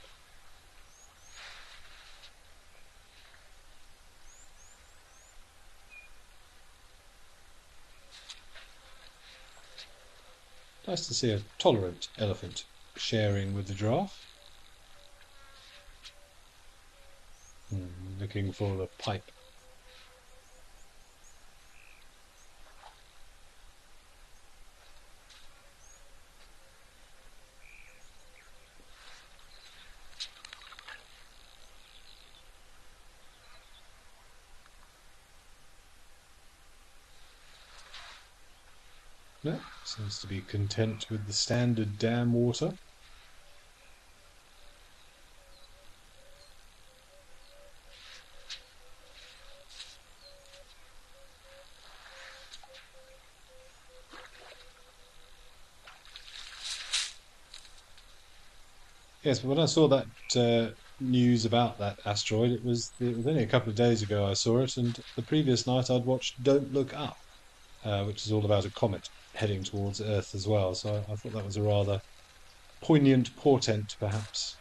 Nice to see a tolerant elephant sharing with the giraffe. Looking for the pipe. No, seems to be content with the standard dam water. Yes, but when I saw that news about that asteroid, it was only a couple of days ago I saw it, and the previous night I'd watched Don't Look Up, which is all about a comet heading towards Earth as well. So I thought that was a rather poignant portent, perhaps.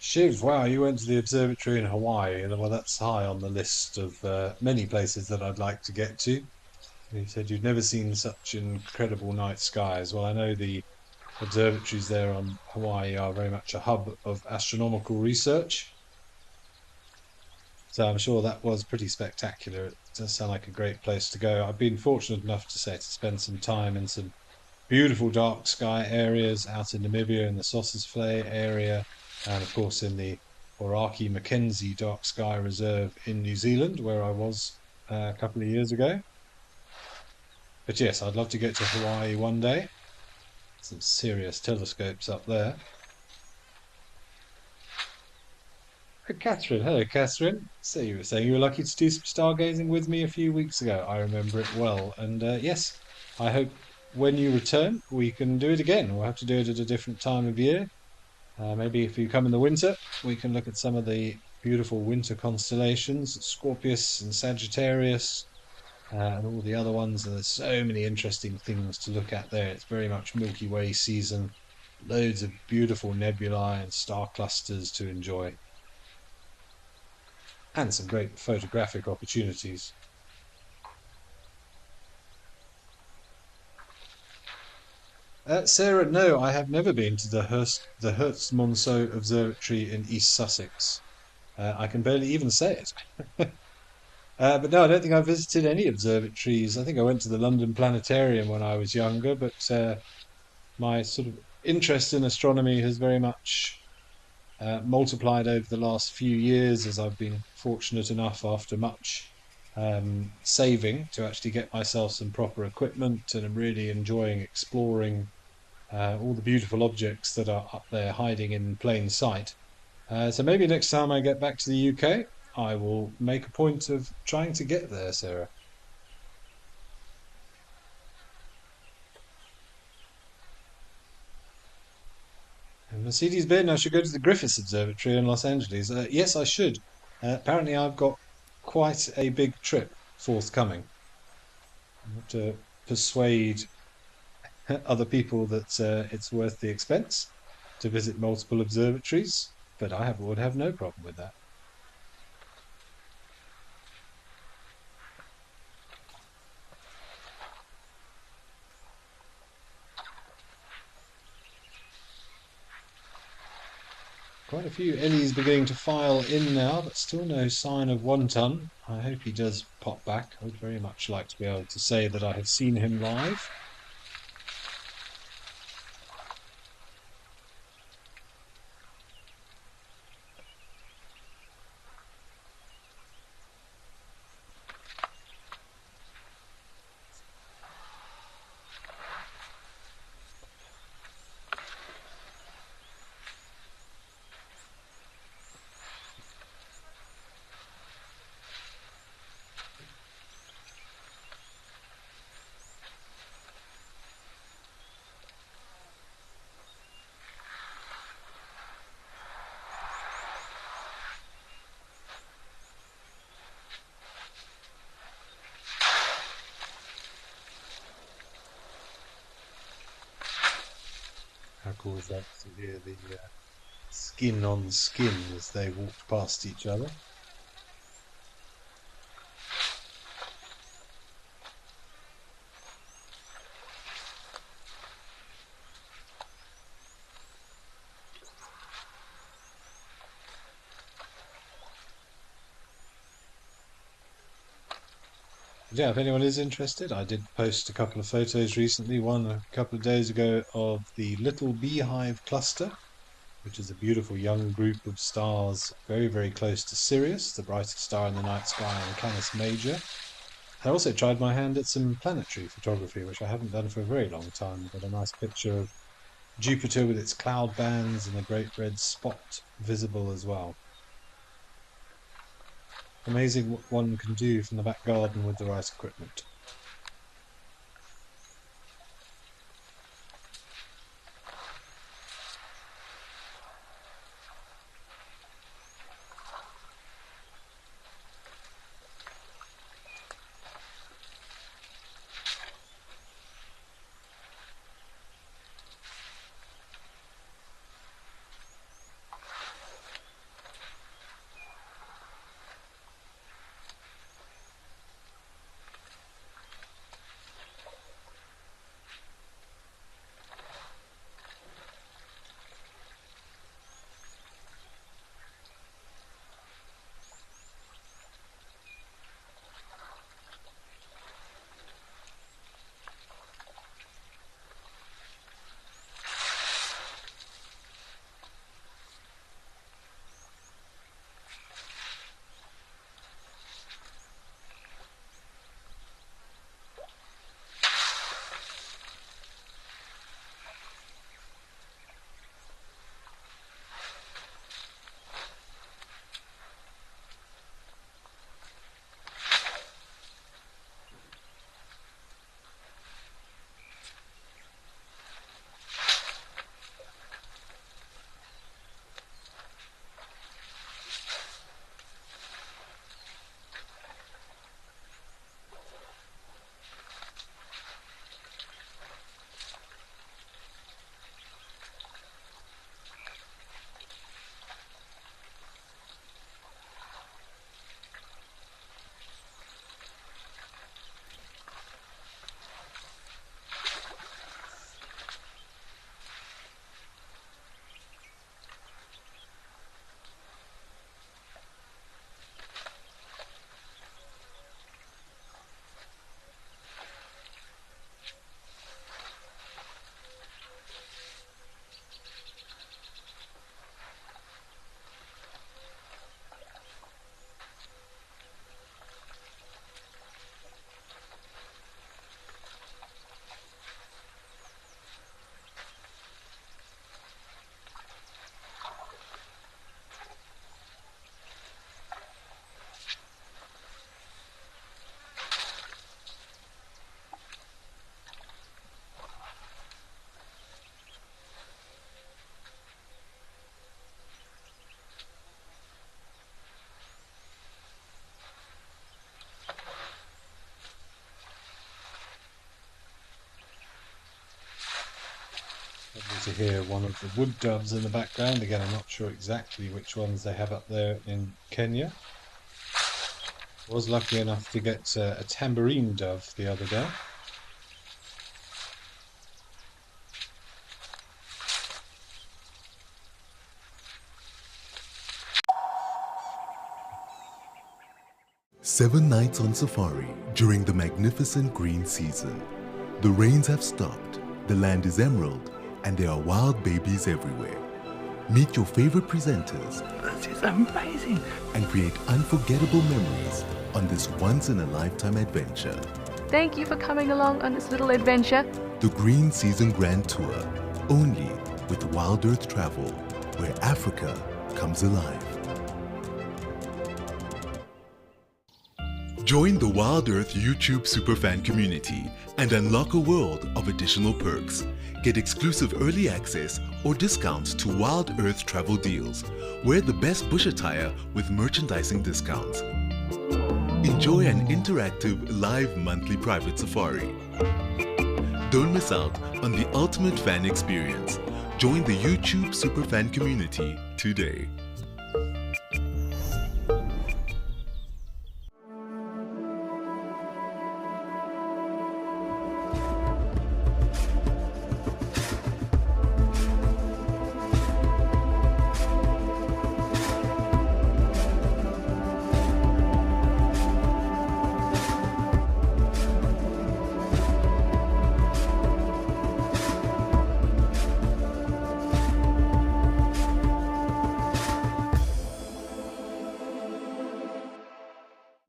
Shiv, wow, you went to the observatory in Hawaii. Well, that's high on the list of many places that I'd like to get to. You said you'd never seen such incredible night skies. Well, I know the observatories there on Hawaii are very much a hub of astronomical research. So I'm sure that was pretty spectacular. It does sound like a great place to go. I've been fortunate enough to spend some time in some beautiful dark sky areas out in Namibia in the Sossusvlei area, and of course in the Oraki Mackenzie Dark Sky Reserve in New Zealand, where I was a couple of years ago. But yes, I'd love to get to Hawaii one day. Some serious telescopes up there. Catherine, hello, Catherine. So you were saying you were lucky to do some stargazing with me a few weeks ago. I remember it well. And yes, I hope when you return, we can do it again. We'll have to do it at a different time of year. Maybe if you come in the winter, we can look at some of the beautiful winter constellations, Scorpius and Sagittarius, and all the other ones. And there's so many interesting things to look at there. It's very much Milky Way season, loads of beautiful nebulae and star clusters to enjoy, and some great photographic opportunities. Sarah, no, I have never been to the Hertzmonceau Observatory in East Sussex. I can barely even say it. But no, I don't think I've visited any observatories. I think I went to the London Planetarium when I was younger, but my sort of interest in astronomy has very much multiplied over the last few years as I've been fortunate enough, after much saving, to actually get myself some proper equipment, and I'm really enjoying exploring all the beautiful objects that are up there hiding in plain sight. So maybe next time I get back to the UK, I will make a point of trying to get there, Sarah. And Mercedes Ben, I should go to the Griffiths Observatory in Los Angeles. Yes, I should. Apparently, I've got quite a big trip forthcoming. I have to persuade other people that it's worth the expense to visit multiple observatories, but would have no problem with that. Quite a few Ellie's beginning to file in now, but still no sign of One Ton. I hope he does pop back. I would very much like to be able to say that I have seen him live. How cool is that to hear the skin on skin as they walked past each other. Yeah, if anyone is interested, I did post a couple of photos recently, one a couple of days ago of the Little Beehive cluster, which is a beautiful young group of stars very, very close to Sirius, the brightest star in the night sky, and Canis Major. I also tried my hand at some planetary photography, which I haven't done for a very long time. Got a nice picture of Jupiter with its cloud bands and a great red spot visible as well. Amazing what one can do from the back garden with the right equipment. To hear one of the wood doves in the background. Again, I'm not sure exactly which ones they have up there in Kenya. I was lucky enough to get a tambourine dove the other day. Seven nights on safari during the magnificent green season. The rains have stopped, the land is emerald, and there are wild babies everywhere. Meet your favorite presenters. This is amazing. And create unforgettable memories on this once-in-a-lifetime adventure. Thank you for coming along on this little adventure. The Green Season Grand Tour, only with Wild Earth Travel, where Africa comes alive. Join the Wild Earth YouTube superfan community and unlock a world of additional perks. Get exclusive early access or discounts to Wild Earth travel deals. Wear the best bush attire with merchandising discounts. Enjoy an interactive live monthly private safari. Don't miss out on the ultimate fan experience. Join the YouTube superfan community today.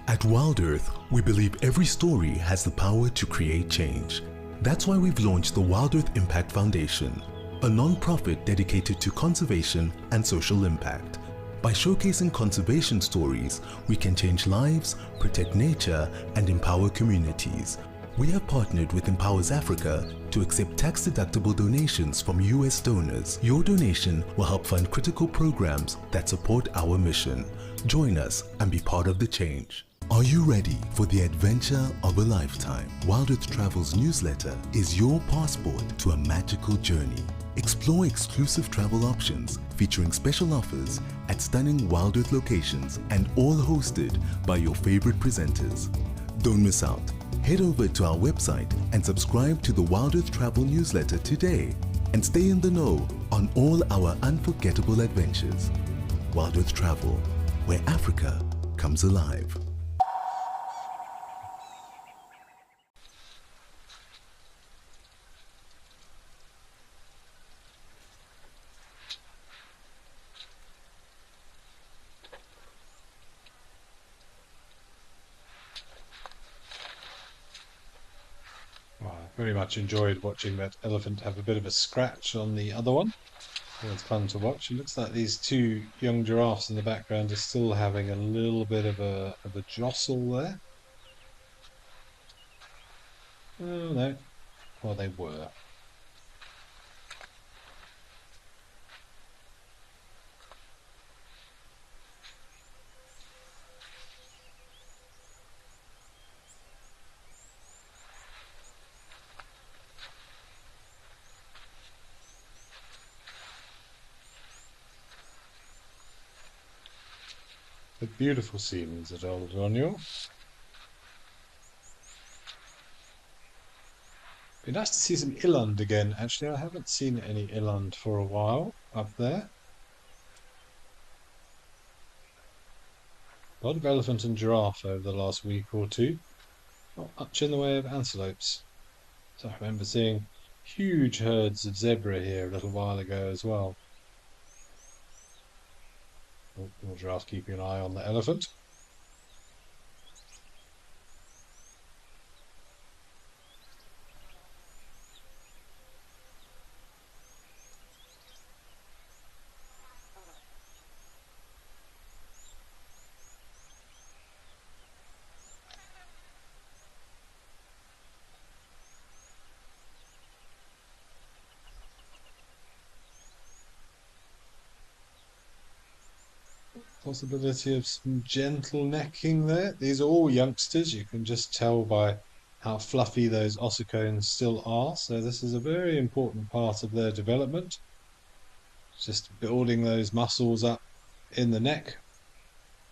At Wild Earth, we believe every story has the power to create change. That's why we've launched the Wild Earth Impact Foundation, a non-profit dedicated to conservation and social impact. By showcasing conservation stories, we can change lives, protect nature, and empower communities. We have partnered with Empowers Africa to accept tax-deductible donations from US donors. Your donation will help fund critical programs that support our mission. Join us and be part of the change. Are you ready for the adventure of a lifetime? Wild Earth Travel's newsletter is your passport to a magical journey. Explore exclusive travel options featuring special offers at stunning Wild Earth locations and all hosted by your favorite presenters. Don't miss out. Head over to our website and subscribe to the Wild Earth Travel newsletter today and stay in the know on all our unforgettable adventures. Wild Earth Travel, where Africa comes alive. Very much enjoyed watching that elephant have a bit of a scratch on the other one. It was fun to watch. It looks like these two young giraffes in the background are still having a little bit of a jostle there. Oh no, well they were. The beautiful scenes at Old Ronyo. Be nice to see some eland again. Actually, I haven't seen any eland for a while up there. A lot of elephant and giraffe over the last week or two. Not much in the way of antelopes. So I remember seeing huge herds of zebra here a little while ago as well. More giraffe keeping an eye on the elephant. Possibility of some gentle necking there. These are all youngsters. You can just tell by how fluffy those ossicones still are. So this is a very important part of their development. Just building those muscles up in the neck,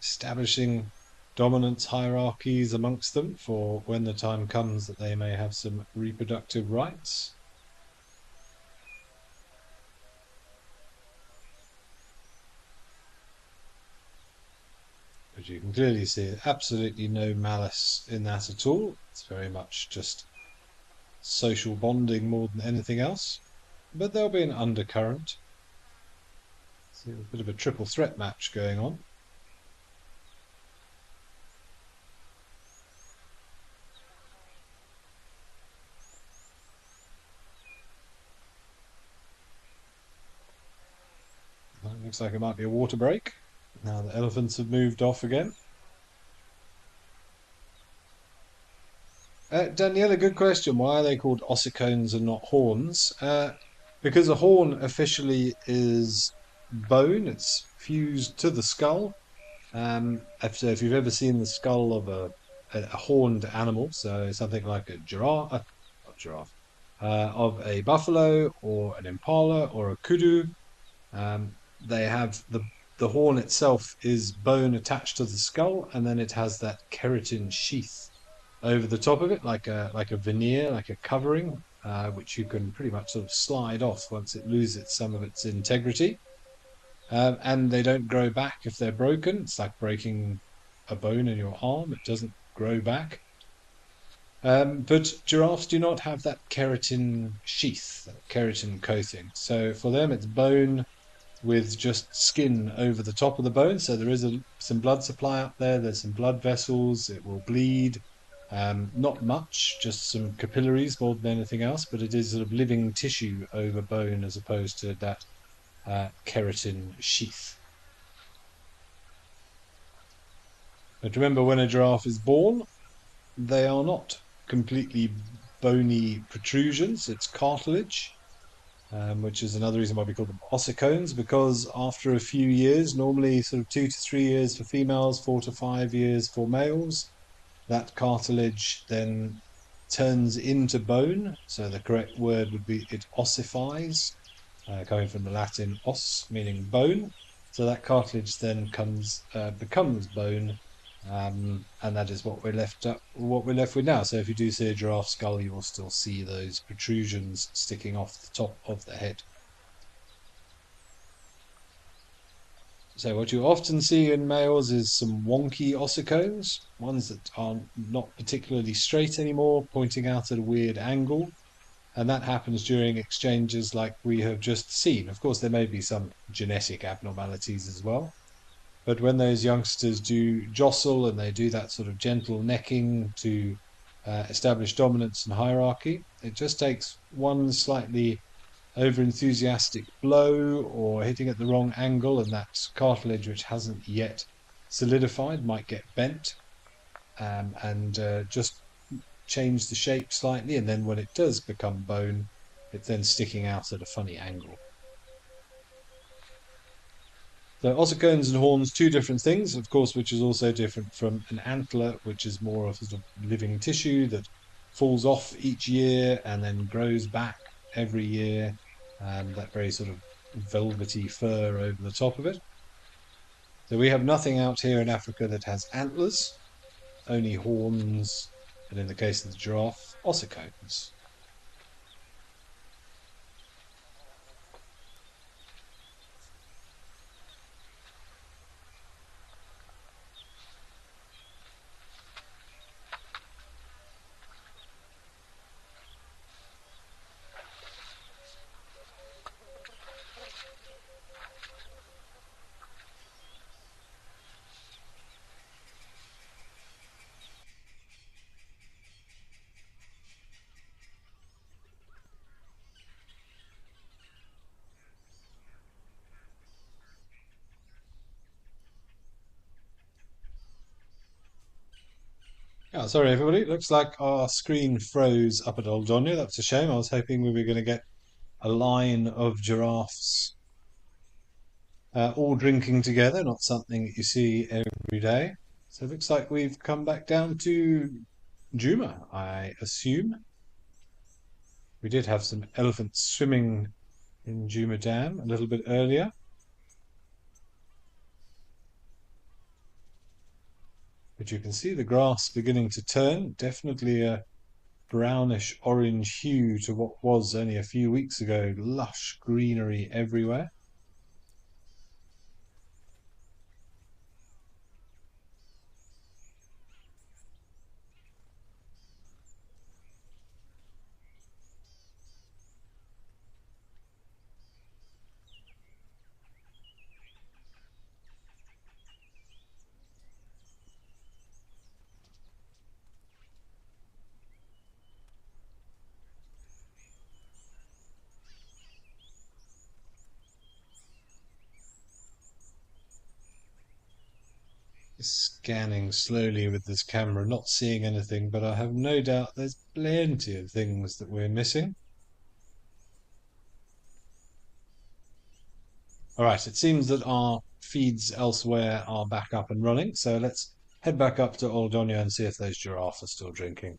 establishing dominance hierarchies amongst them for when the time comes that they may have some reproductive rights. But you can clearly see absolutely no malice in that at all. It's very much just social bonding more than anything else. But there'll be an undercurrent. See a bit of a triple threat match going on. That looks like it might be a water break. Now the elephants have moved off again. Daniela, good question. Why are they called ossicones and not horns? Because a horn officially is bone. It's fused to the skull. So if you've ever seen the skull of a horned animal, so something like a giraffe, not giraffe, of a buffalo or an impala or a kudu. They have the horn itself is bone attached to the skull, and then it has that keratin sheath over the top of it, like a veneer, like a covering, which you can pretty much sort of slide off once it loses some of its integrity. And they don't grow back if they're broken. It's like breaking a bone in your arm; it doesn't grow back. But giraffes do not have that keratin sheath, that keratin coating. So for them, it's bone with just skin over the top of the bone. So there is some blood supply up there. There's some blood vessels. It will bleed. Not much, just some capillaries more than anything else, but it is sort of living tissue over bone as opposed to that keratin sheath. But remember, when a giraffe is born, they are not completely bony protrusions. It's cartilage, which is another reason why we call them ossicones, because after a few years, normally sort of 2 to 3 years for females, 4 to 5 years for males, that cartilage then turns into bone. So the correct word would be it ossifies, coming from the Latin os, meaning bone. So that cartilage then becomes bone, and that is what we're left with now. So if you do see a giraffe skull, you will still see those protrusions sticking off the top of the head. So what you often see in males is some wonky ossicones, ones that are not particularly straight anymore, pointing out at a weird angle. And that happens during exchanges like we have just seen. Of course, there may be some genetic abnormalities as well. But when those youngsters do jostle and they do that sort of gentle necking to establish dominance and hierarchy, it just takes one slightly over-enthusiastic blow or hitting at the wrong angle, and that cartilage, which hasn't yet solidified, might get bent and just change the shape slightly, and then when it does become bone, it's then sticking out at a funny angle. So ossicones and horns, two different things, of course, which is also different from an antler, which is more of a sort of living tissue that falls off each year and then grows back every year, and that very sort of velvety fur over the top of it. So we have nothing out here in Africa that has antlers, only horns, and in the case of the giraffe, ossicones. Oh, sorry, everybody. Looks like our screen froze up at Old Donya. That's a shame. I was hoping we were going to get a line of giraffes all drinking together, not something that you see every day. So it looks like we've come back down to Juma, I assume. We did have some elephants swimming in Juma Dam a little bit earlier. But you can see the grass beginning to turn, definitely a brownish orange hue to what was only a few weeks ago, lush greenery everywhere. Scanning slowly with this camera, not seeing anything, but I have no doubt there's plenty of things that we're missing. All right, it seems that our feeds elsewhere are back up and running, so let's head back up to Old Donya and see if those giraffes are still drinking.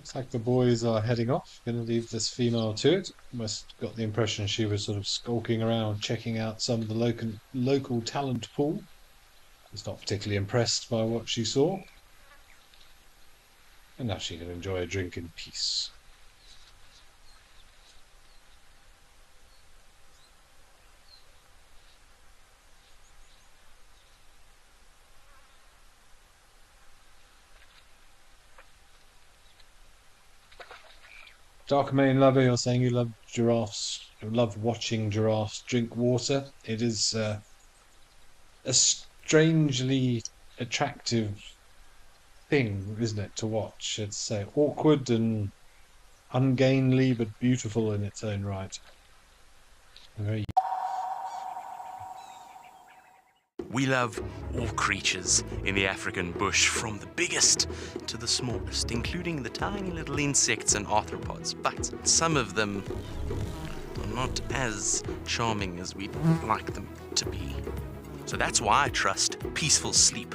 Looks like the boys are heading off. Going to leave this female to it. Must got the impression she was sort of skulking around, checking out some of the local talent pool. Was not particularly impressed by what she saw. And now she can enjoy a drink in peace. Dark Main lover, you're saying you love giraffes, you love watching giraffes drink water. It is a strangely attractive thing, isn't it, to watch? It's awkward and ungainly, but beautiful in its own right. Very. We love all creatures in the African bush, from the biggest to the smallest, including the tiny little insects and arthropods, but some of them are not as charming as we'd like them to be. So that's why I trust peaceful sleep.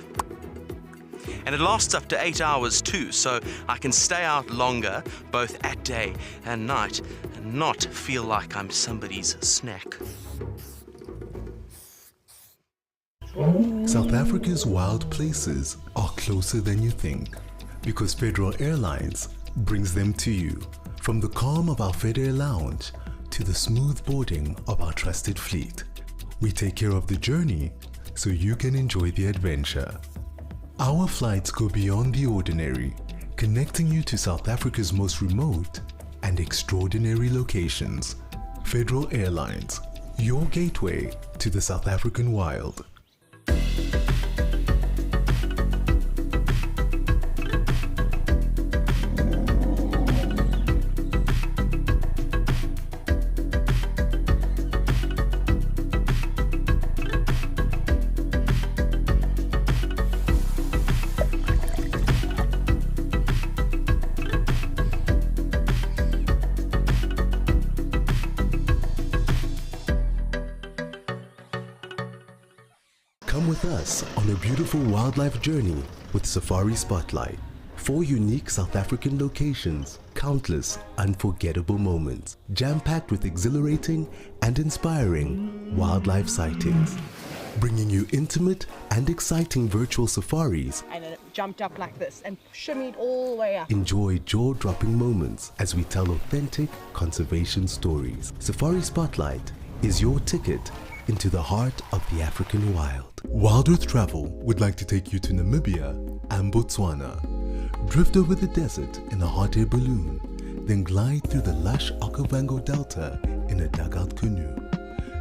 And it lasts up to 8 hours too, so I can stay out longer, both at day and night, and not feel like I'm somebody's snack. South Africa's wild places are closer than you think, because Federal Airlines brings them to you. From the calm of our FedAir lounge to the smooth boarding of our trusted fleet, we take care of the journey so you can enjoy the adventure. Our flights go beyond the ordinary, connecting you to South Africa's most remote and extraordinary locations. Federal Airlines, your gateway to the South African wild. Come with us on a beautiful wildlife journey with Safari Spotlight. 4 unique South African locations, countless unforgettable moments, jam-packed with exhilarating and inspiring wildlife sightings, bringing you intimate and exciting virtual safaris. And it jumped up like this and shimmied all the way up. Enjoy jaw-dropping moments as we tell authentic conservation stories. Safari Spotlight is your ticket into the heart of the African wild. Wild Earth Travel would like to take you to Namibia and Botswana. Drift over the desert in a hot air balloon, then glide through the lush Okavango Delta in a dugout canoe.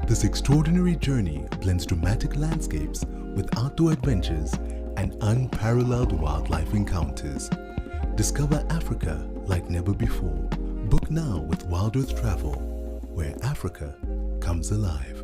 This extraordinary journey blends dramatic landscapes with outdoor adventures and unparalleled wildlife encounters. Discover Africa like never before. Book now with Wild Earth Travel, where Africa comes alive.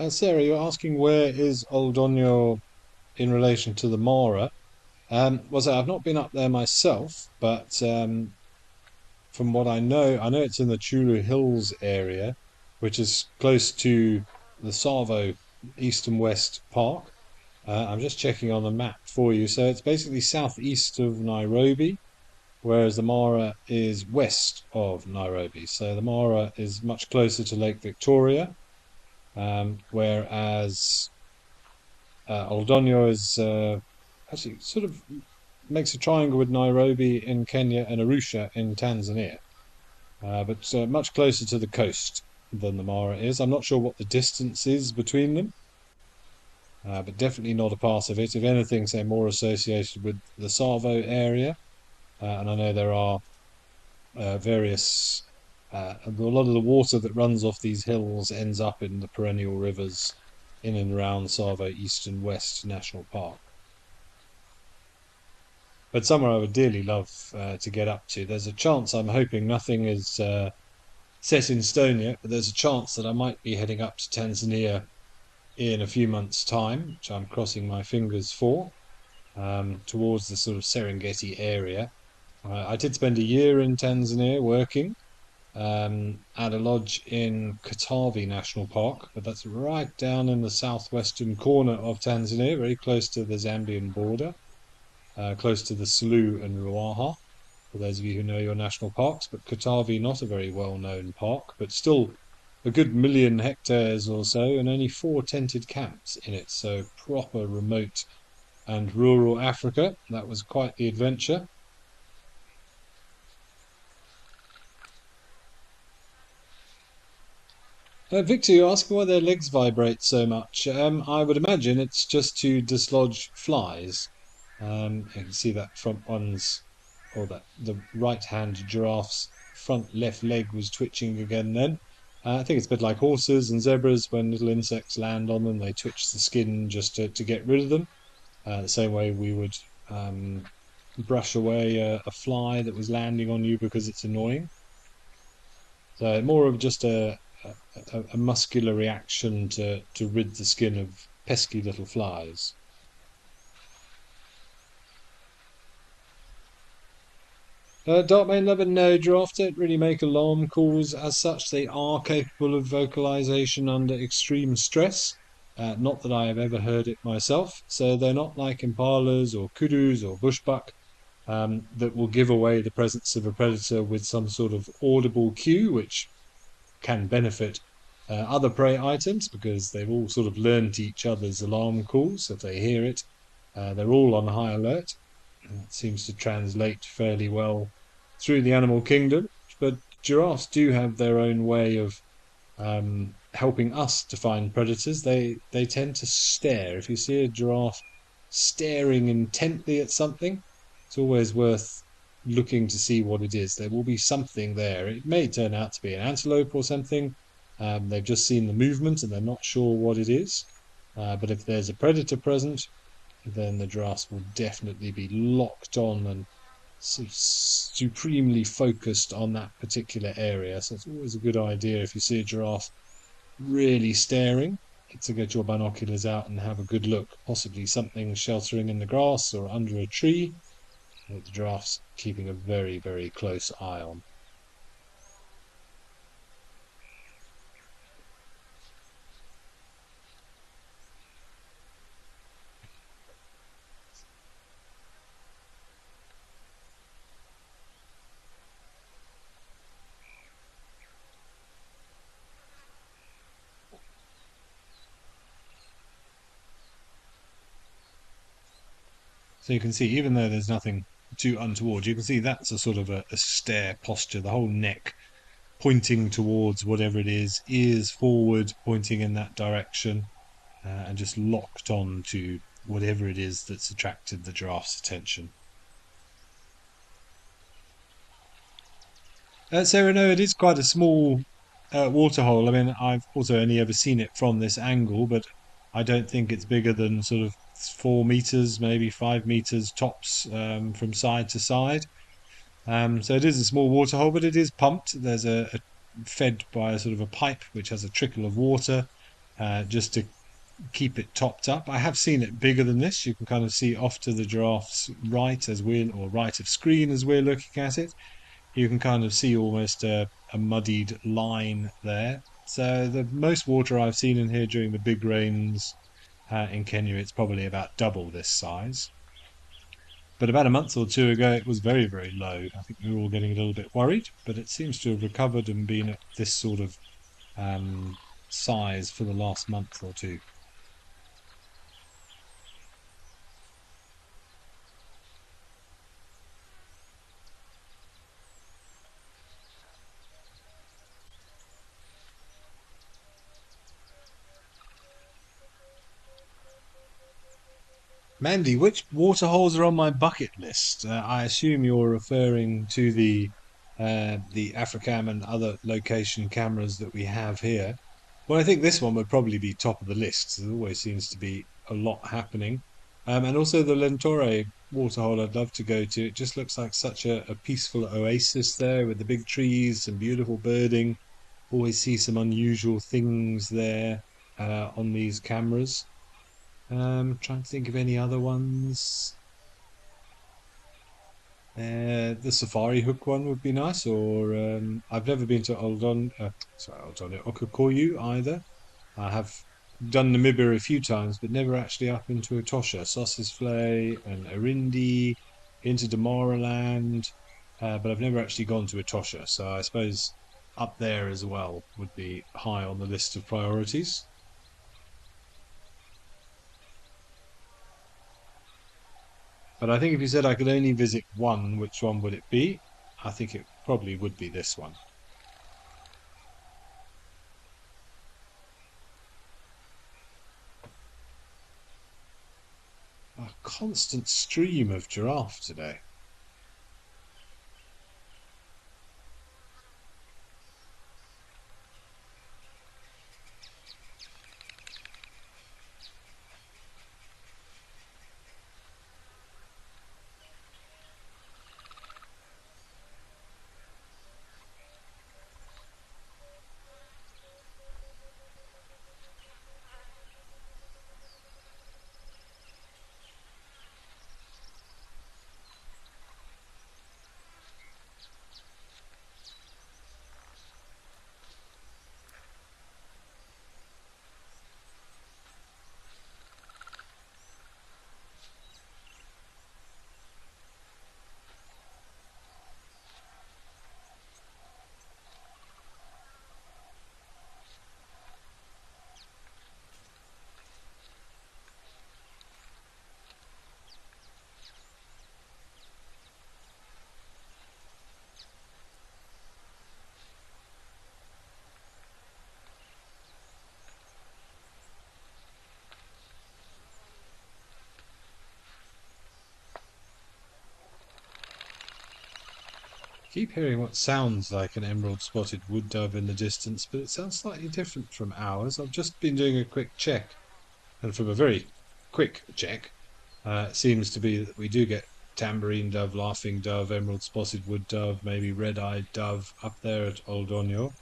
Sarah, you're asking where is Oldonyo in relation to the Mara? I've not been up there myself, but from what I know it's in the Chulu Hills area, which is close to the Savo East and West Park. I'm just checking on the map for you. So it's basically southeast of Nairobi, whereas the Mara is west of Nairobi. So the Mara is much closer to Lake Victoria. Whereas Oldonyo is actually sort of makes a triangle with Nairobi in Kenya and Arusha in Tanzania, but much closer to the coast than the Mara is. I'm not sure what the distance is between them, but definitely not a part of it. If anything, say more associated with the Savo area, and I know there are various. A lot of the water that runs off these hills ends up in the perennial rivers in and around Savo East and West National Park. but somewhere I would dearly love to get up to. There's a chance, I'm hoping nothing is set in stone yet, but there's a chance that I might be heading up to Tanzania in a few months' time, which I'm crossing my fingers for, towards the sort of Serengeti area. I did spend a year in Tanzania working at a lodge in Katavi National Park, but that's right down in the southwestern corner of Tanzania, very close to the Zambian border, close to the Selous and Ruaha, for those of you who know your national parks. But Katavi, not a very well-known park, but still a good 1,000,000 hectares or so, and only 4 tented camps in it, so proper remote and rural Africa. That was quite the adventure. Victor, you ask why their legs vibrate so much. I would imagine it's just to dislodge flies. You can see that front one's, or that the right-hand giraffe's front left leg was twitching again then. I think it's a bit like horses and zebras. When little insects land on them, they twitch the skin just to get rid of them. The same way we would brush away a fly that was landing on you because it's annoying. So more of just a muscular reaction to rid the skin of pesky little flies. Darkmane Lover, no, giraffe don't really make alarm calls as such. They are capable of vocalization under extreme stress. Not that I have ever heard it myself. So they're not like impalas or kudus or bushbuck that will give away the presence of a predator with some sort of audible cue, which can benefit other prey items because they've all sort of learned each other's alarm calls. If they hear it, they're all on high alert. It seems to translate fairly well through the animal kingdom. But giraffes do have their own way of helping us to find predators. They tend to stare. If you see a giraffe staring intently at something, it's always worth looking to see what it is. There will be something there. It may turn out to be an antelope or something. They've just seen the movement and they're not sure what it is. But if there's a predator present, then the giraffes will definitely be locked on and supremely focused on that particular area. So it's always a good idea if you see a giraffe really staring to get your binoculars out and have a good look. Possibly something sheltering in the grass or under a tree. The giraffe's keeping a very, very close eye on. So you can see, even though there's nothing too untoward, you can see that's a sort of a stare posture. The whole neck pointing towards whatever it is, ears forward, pointing in that direction, and just locked on to whatever it is that's attracted the giraffe's attention. So no, it is quite a small waterhole. I mean, I've also only ever seen it from this angle, but I don't think it's bigger than sort of 4 meters, maybe 5 meters tops from side to side. So it is a small waterhole, but it is pumped. There's a fed by a sort of a pipe which has a trickle of water just to keep it topped up. I have seen it bigger than this. You can kind of see off to the giraffe's right or right of screen as we're looking at it. You can kind of see almost a muddied line there. So the most water I've seen in here during the big rains in Kenya, it's probably about double this size. But about a month or two ago, it was very, very low. I think we were all getting a little bit worried, but it seems to have recovered and been at this sort of size for the last month or two. Mandy, which waterholes are on my bucket list? I assume you're referring to the Africam and other location cameras that we have here. Well, I think this one would probably be top of the list. There always seems to be a lot happening. And also the Lentore waterhole I'd love to go to. It just looks like such a peaceful oasis there with the big trees and beautiful birding. Always see some unusual things there on these cameras. Trying to think of any other ones. The safari hook one would be nice, or I've never been to Okokoyo either. I have done Namibia a few times, but never actually up into Etosha, Sossusvlei and Arindi, into Damaraland, but I've never actually gone to Etosha, so I suppose up there as well would be high on the list of priorities. But I think if you said I could only visit one, which one would it be? I think it probably would be this one. A constant stream of giraffe today. Keep hearing what sounds like an emerald spotted wood dove in the distance, but it sounds slightly different from ours. I've just been doing a quick check, and from a very quick check, it seems to be that we do get tambourine dove, laughing dove, emerald spotted wood dove, maybe red-eyed dove up there at Old Onyo.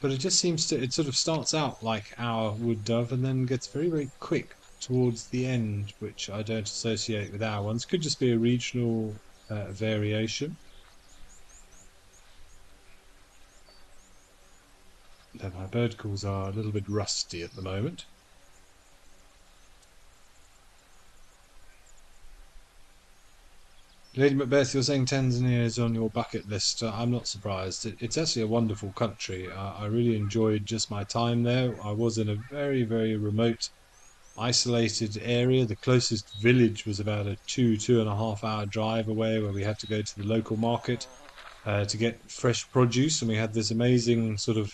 But it just seems to, it sort of starts out like our wood dove and then gets very, very quick towards the end, which I don't associate with our ones. Could just be a regional variation. Though my bird calls are a little bit rusty at the moment. Lady Macbeth, you're saying Tanzania is on your bucket list. I'm not surprised. It's actually a wonderful country. I really enjoyed just my time there. I was in a very, very remote, isolated area. The closest village was about a 2.5 hour drive away, where we had to go to the local market to get fresh produce. And we had this amazing sort of,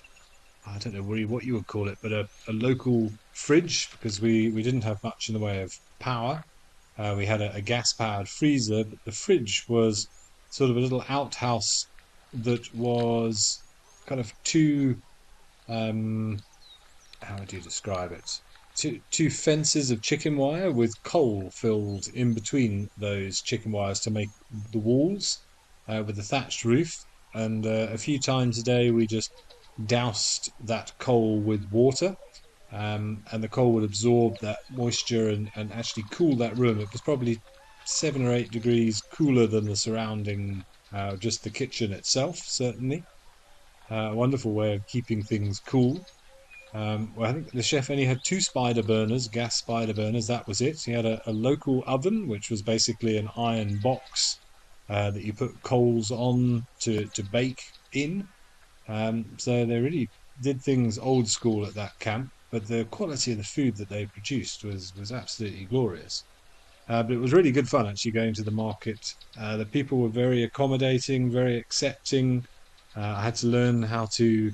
I don't know really what you would call it, but a local fridge, because we didn't have much in the way of power. We had a gas-powered freezer, but the fridge was sort of a little outhouse that was kind of how would you describe it? Two fences of chicken wire with coal filled in between those chicken wires to make the walls, with a thatched roof. And a few times a day we just doused that coal with water. And the coal would absorb that moisture and actually cool that room. It was probably 7 or 8 degrees cooler than the surrounding, just the kitchen itself, certainly. A wonderful way of keeping things cool. Well, I think the chef only had 2 spider burners, gas spider burners, that was it. He had a local oven, which was basically an iron box that you put coals on to bake in. So they really did things old school at that camp. But the quality of the food that they produced was absolutely glorious. But it was really good fun actually going to the market. The people were very accommodating, very accepting. I had to learn how to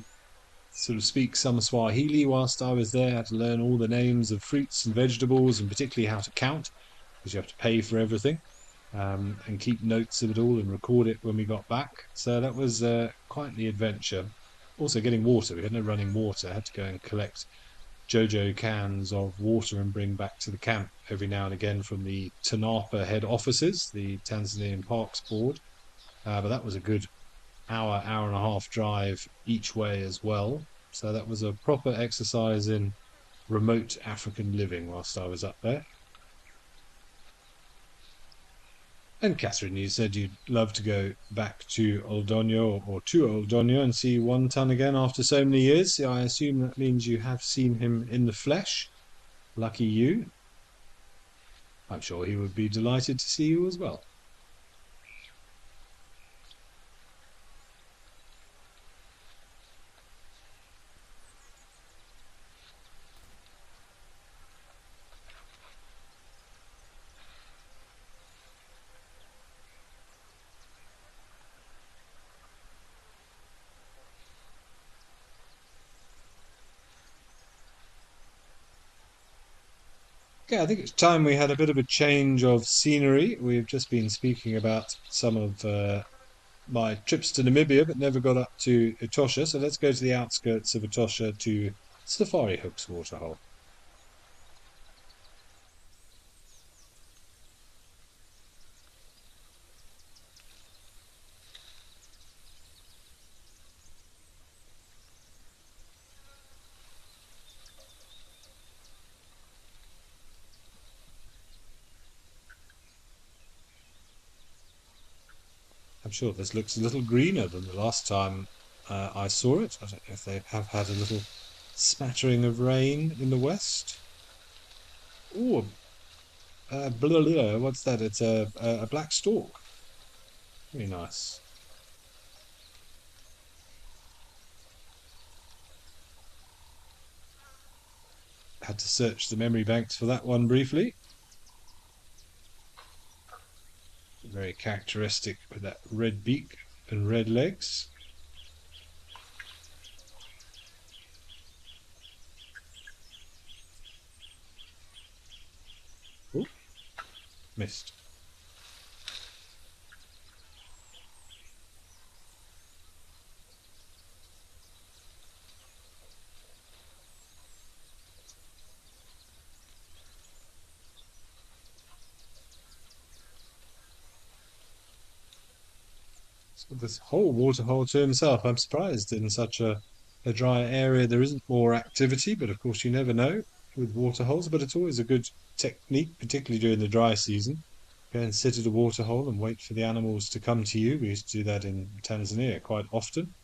sort of speak some Swahili whilst I was there. I had to learn all the names of fruits and vegetables, and particularly how to count, because you have to pay for everything, and keep notes of it all and record it when we got back. So that was quite the adventure. Also getting water. We had no running water. I had to go and collect JoJo cans of water and bring back to the camp every now and again from the TANAPA head offices, the Tanzanian Parks Board. But that was a good hour and a half drive each way as well. So that was a proper exercise in remote African living whilst I was up there. And Catherine, you said you'd love to go back to Oldonyo or to Oldonyo and see One Ton again after so many years. I assume that means you have seen him in the flesh. Lucky you. I'm sure he would be delighted to see you as well. Yeah, I think it's time we had a bit of a change of scenery. We've just been speaking about some of my trips to Namibia, but never got up to Etosha. So let's go to the outskirts of Etosha to Safari Hook's waterhole. I'm sure this looks a little greener than the last time I saw it. I don't know if they have had a little smattering of rain in the west. Oh, blah, blah, what's that? It's a black stork. Very nice. Had to search the memory banks for that one briefly. Very characteristic with that red beak and red legs. Oh, missed. This whole waterhole to himself. I'm surprised in such a dry area there isn't more activity, but of course you never know with waterholes. But it's always a good technique, particularly during the dry season. Go and sit at a waterhole and wait for the animals to come to you. We used to do that in Tanzania quite often.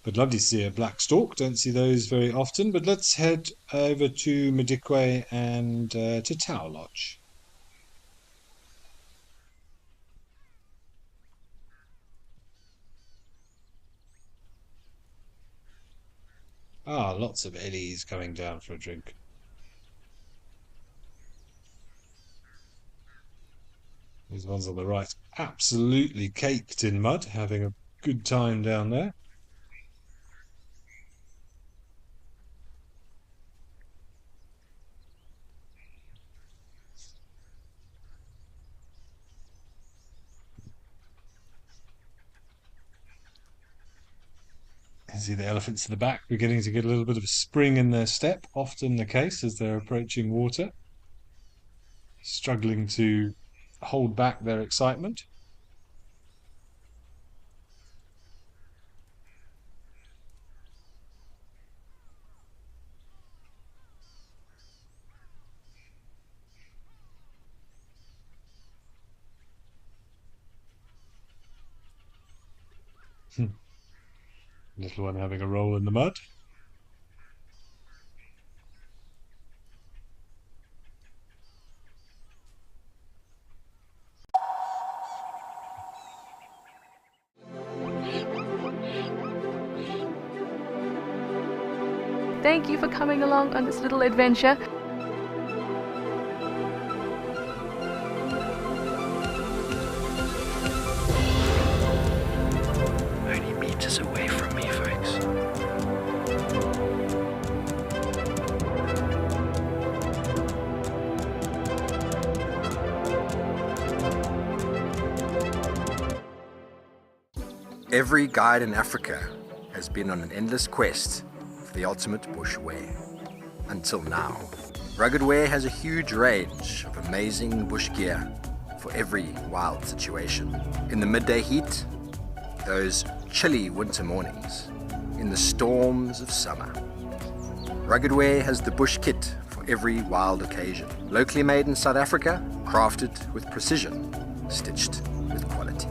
But lovely to see a black stork. Don't see those very often. But let's head over to Madikwe and to Tower Lodge. Ah, lots of Ellies coming down for a drink. These ones on the right, absolutely caked in mud, having a good time down there. You can see the elephants in the back beginning to get a little bit of a spring in their step, often the case as they're approaching water, struggling to hold back their excitement. Little one having a roll in the mud. Thank you for coming along on this little adventure. Only meters away from me, folks. Every guide in Africa has been on an endless quest for the ultimate bush wear. Until now, Rugged Wear has a huge range of amazing bush gear for every wild situation. In the midday heat, those chilly winter mornings, in the storms of summer. Rugged Wear has the bush kit for every wild occasion. Locally made in South Africa, crafted with precision, stitched with quality.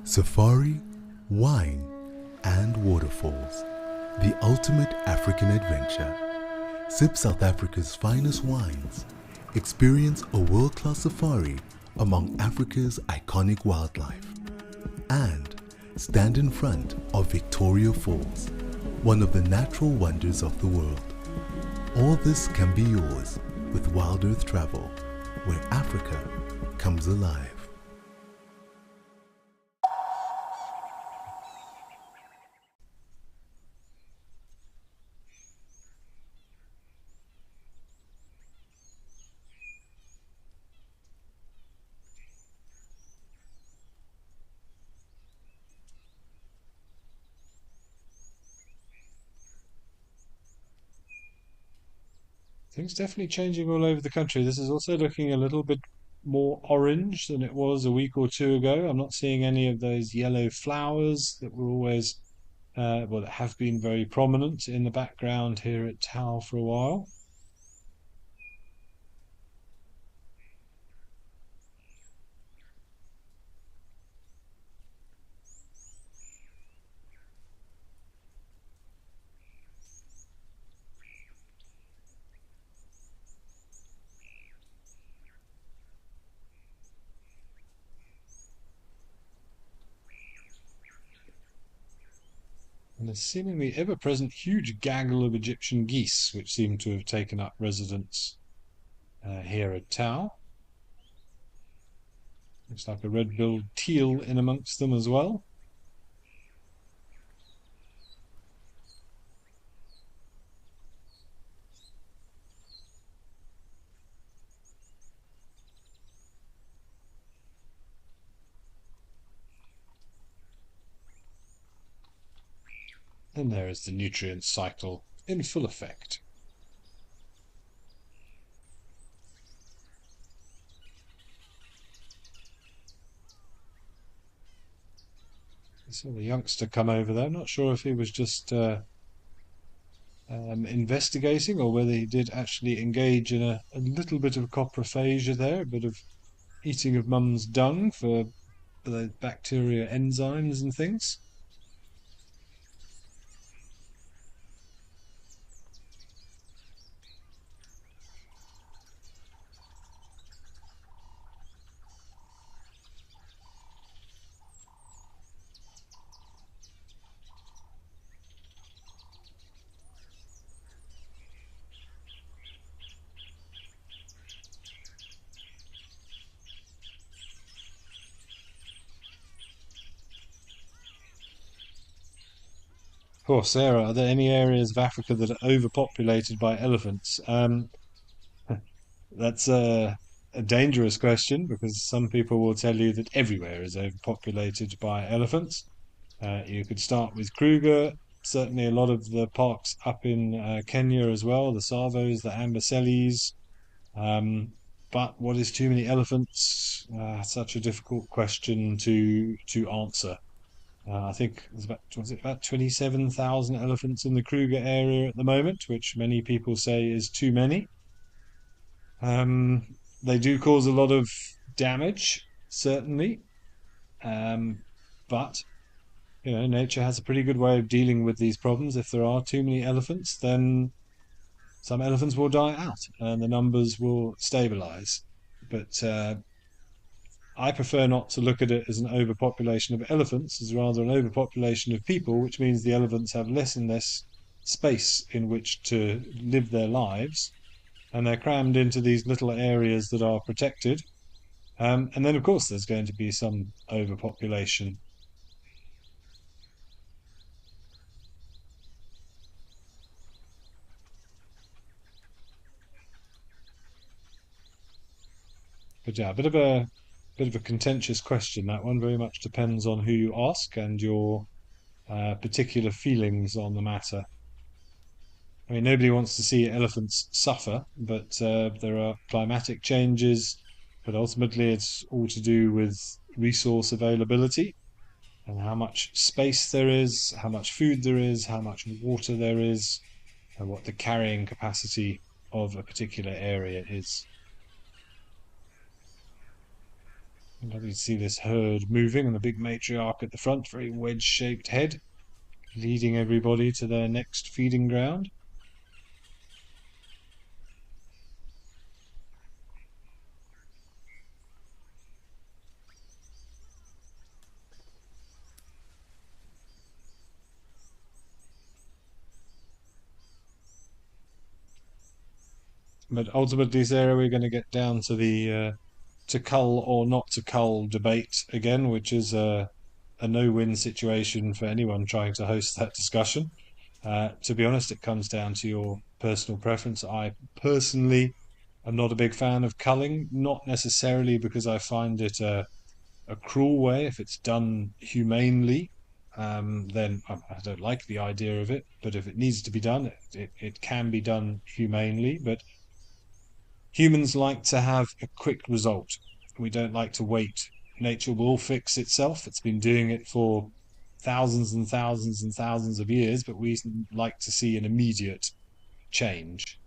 Safari, wine, and waterfalls. The ultimate African adventure. Sip South Africa's finest wines. Experience a world-class safari among Africa's iconic wildlife. And stand in front of Victoria Falls, one of the natural wonders of the world. All this can be yours with Wild Earth Travel, where Africa comes alive. Things definitely changing all over the country. This is also looking a little bit more orange than it was a week or two ago. I'm not seeing any of those yellow flowers that were always, well, that have been very prominent in the background here at Tau for a while. And a seemingly ever-present huge gaggle of Egyptian geese, which seem to have taken up residence here at Tau. Looks like a red-billed teal in amongst them as well. And there is the nutrient cycle in full effect. I saw the youngster come over there. I'm not sure if he was just investigating or whether he did actually engage in a little bit of coprophagia there, a bit of eating of mum's dung for the bacteria enzymes and things. Poor Sarah, are there any areas of Africa that are overpopulated by elephants? That's a dangerous question because some people will tell you that everywhere is overpopulated by elephants. You could start with Kruger, certainly a lot of the parks up in Kenya as well, the Savos, the Ambaselis. But what is too many elephants? Such a difficult question to answer. I think there's about 27,000 elephants in the Kruger area at the moment, which many people say is too many. They do cause a lot of damage, certainly, but nature has a pretty good way of dealing with these problems. If there are too many elephants, then some elephants will die out and the numbers will stabilize. But I prefer not to look at it as an overpopulation of elephants, as rather an overpopulation of people, which means the elephants have less and less space in which to live their lives, and they're crammed into these little areas that are protected. And then, of course, there's going to be some overpopulation. But yeah, a bit of a contentious question. That one very much depends on who you ask and your particular feelings on the matter. I mean, nobody wants to see elephants suffer, but there are climatic changes. But ultimately, it's all to do with resource availability and how much space there is, how much food there is, how much water there is, and what the carrying capacity of a particular area is. And you can see this herd moving, and the big matriarch at the front, very wedge-shaped head, leading everybody to their next feeding ground. But ultimately, Sarah, we're going to get down to the to cull or not to cull debate again, which is a no-win situation for anyone trying to host that discussion. To be honest, it comes down to your personal preference. I personally am not a big fan of culling, not necessarily because I find it a cruel way. If it's done humanely, then I don't like the idea of it. But if it needs to be done, it can be done humanely. But humans like to have a quick result. We don't like to wait. Nature will fix itself. It's been doing it for thousands and thousands and thousands of years, but we like to see an immediate change.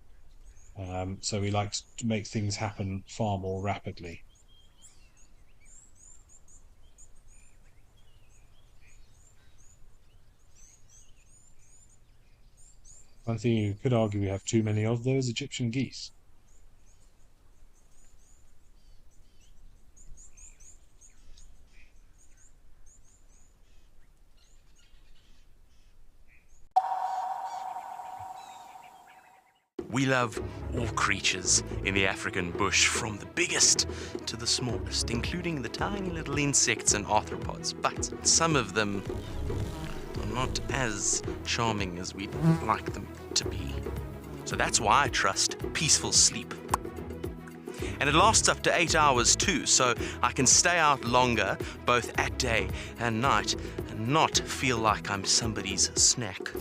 So we like to make things happen far more rapidly. One thing you could argue we have too many of, though, is Egyptian geese. We love all creatures in the African bush, from the biggest to the smallest, including the tiny little insects and arthropods, but some of them are not as charming as we'd like them to be. So that's why I trust peaceful sleep. And it lasts up to 8 hours too, so I can stay out longer, both at day and night, and not feel like I'm somebody's snack.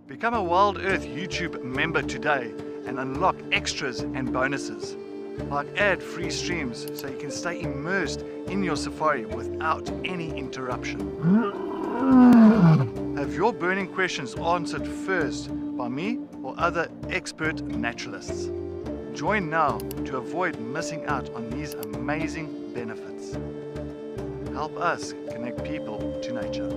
Become a Wild Earth YouTube member today and unlock extras and bonuses, like ad-free streams so you can stay immersed in your safari without any interruption. Have your burning questions answered first by me or other expert naturalists. Join now to avoid missing out on these amazing benefits. Help us connect people to nature.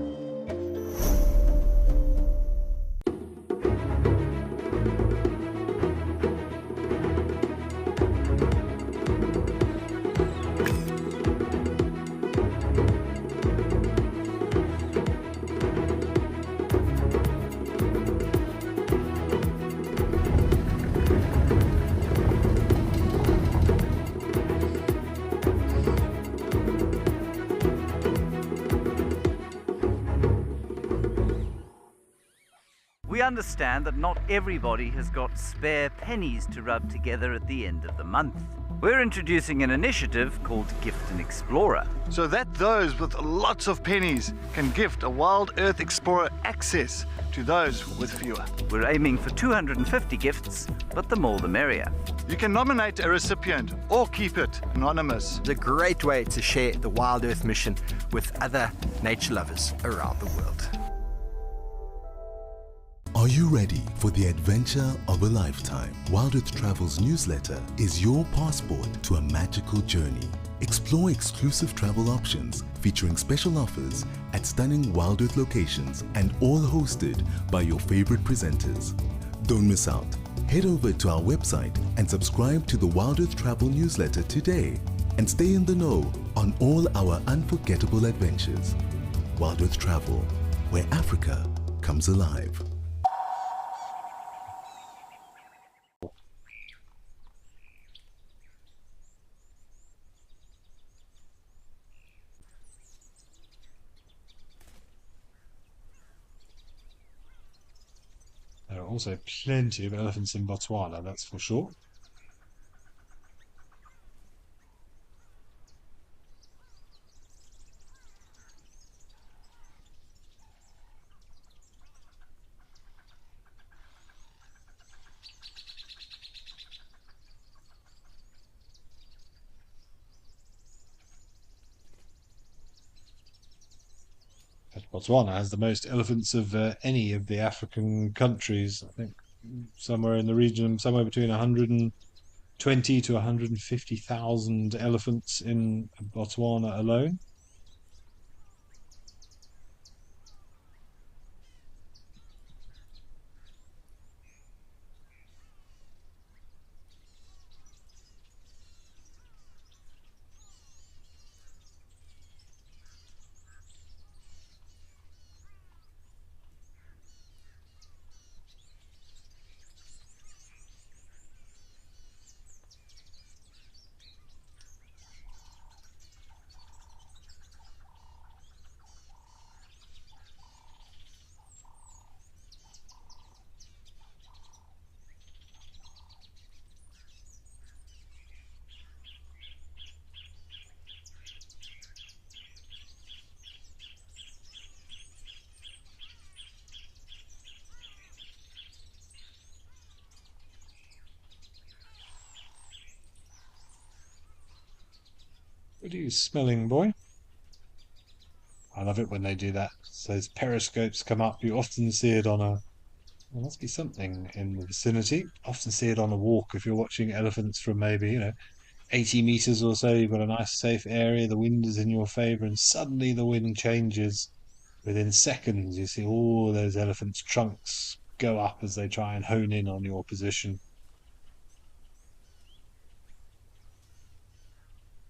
We understand that not everybody has got spare pennies to rub together at the end of the month. We're introducing an initiative called Gift an Explorer. So that those with lots of pennies can gift a Wild Earth Explorer access to those with fewer. We're aiming for 250 gifts, but the more the merrier. You can nominate a recipient or keep it anonymous. It's a great way to share the Wild Earth mission with other nature lovers around the world. Are you ready for the adventure of a lifetime? Wild Earth Travel's newsletter is your passport to a magical journey. Explore exclusive travel options featuring special offers at stunning Wild Earth locations and all hosted by your favorite presenters. Don't miss out. Head over to our website and subscribe to the Wild Earth Travel newsletter today and stay in the know on all our unforgettable adventures. Wild Earth Travel, where Africa comes alive. There are also plenty of elephants in Botswana, that's for sure. Botswana has the most elephants of any of the African countries. I think somewhere in the region, somewhere between 120 to 150,000 elephants in Botswana alone. What are you smelling, boy? I love it when they do that. So those periscopes come up. You often see it on a... There must be something in the vicinity. Often see it on a walk if you're watching elephants from maybe, 80 meters or so. You've got a nice safe area. The wind is in your favor, and suddenly the wind changes. Within seconds, you see all those elephants' trunks go up as they try and hone in on your position.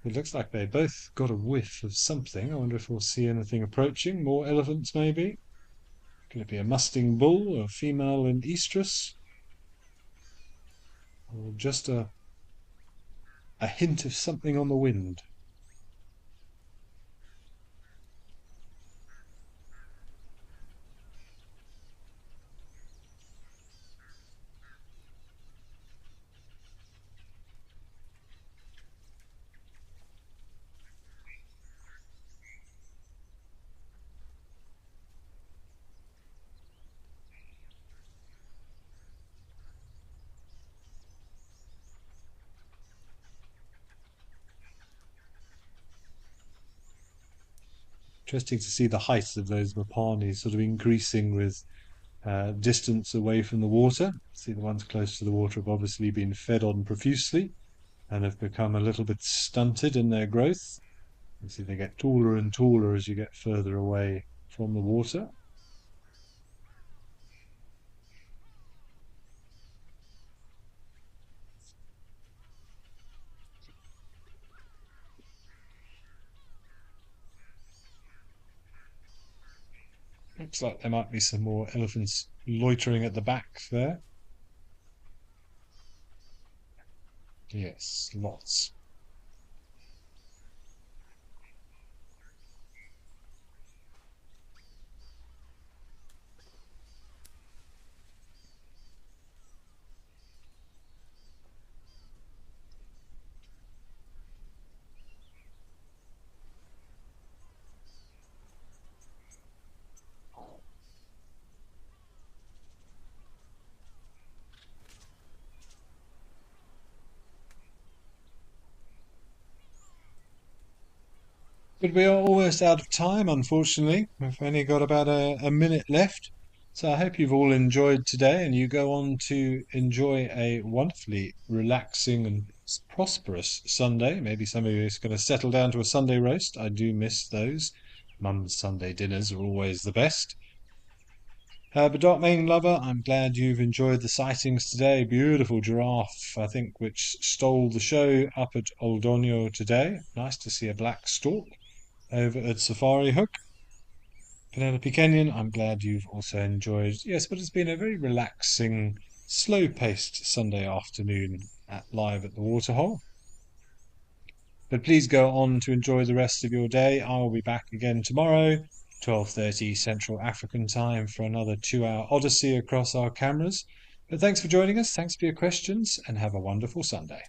It looks like they both got a whiff of something. I wonder if we'll see anything approaching. More elephants, maybe? Could it be a musting bull or a female in estrus? Or just a hint of something on the wind? Interesting to see the height of those Mapani sort of increasing with distance away from the water. See, the ones close to the water have obviously been fed on profusely and have become a little bit stunted in their growth. You see, they get taller and taller as you get further away from the water. Looks like there might be some more elephants loitering at the back there. Yes, lots. But we are almost out of time, unfortunately. We've only got about a minute left. So I hope you've all enjoyed today and you go on to enjoy a wonderfully relaxing and prosperous Sunday. Maybe some of you is going to settle down to a Sunday roast. I do miss those. Mum's Sunday dinners are always the best. But Dot Main Lover, I'm glad you've enjoyed the sightings today. Beautiful giraffe, I think, which stole the show up at Oldonio today. Nice to see a black stork over at Safari Hook. Penelope Kenyon, I'm glad you've also enjoyed. Yes, but it's been a very relaxing, slow-paced Sunday afternoon live at the Waterhole. But please go on to enjoy the rest of your day. I will be back again tomorrow, 12:30 Central African time, for another 2-hour odyssey across our cameras. But thanks for joining us, thanks for your questions, and have a wonderful Sunday.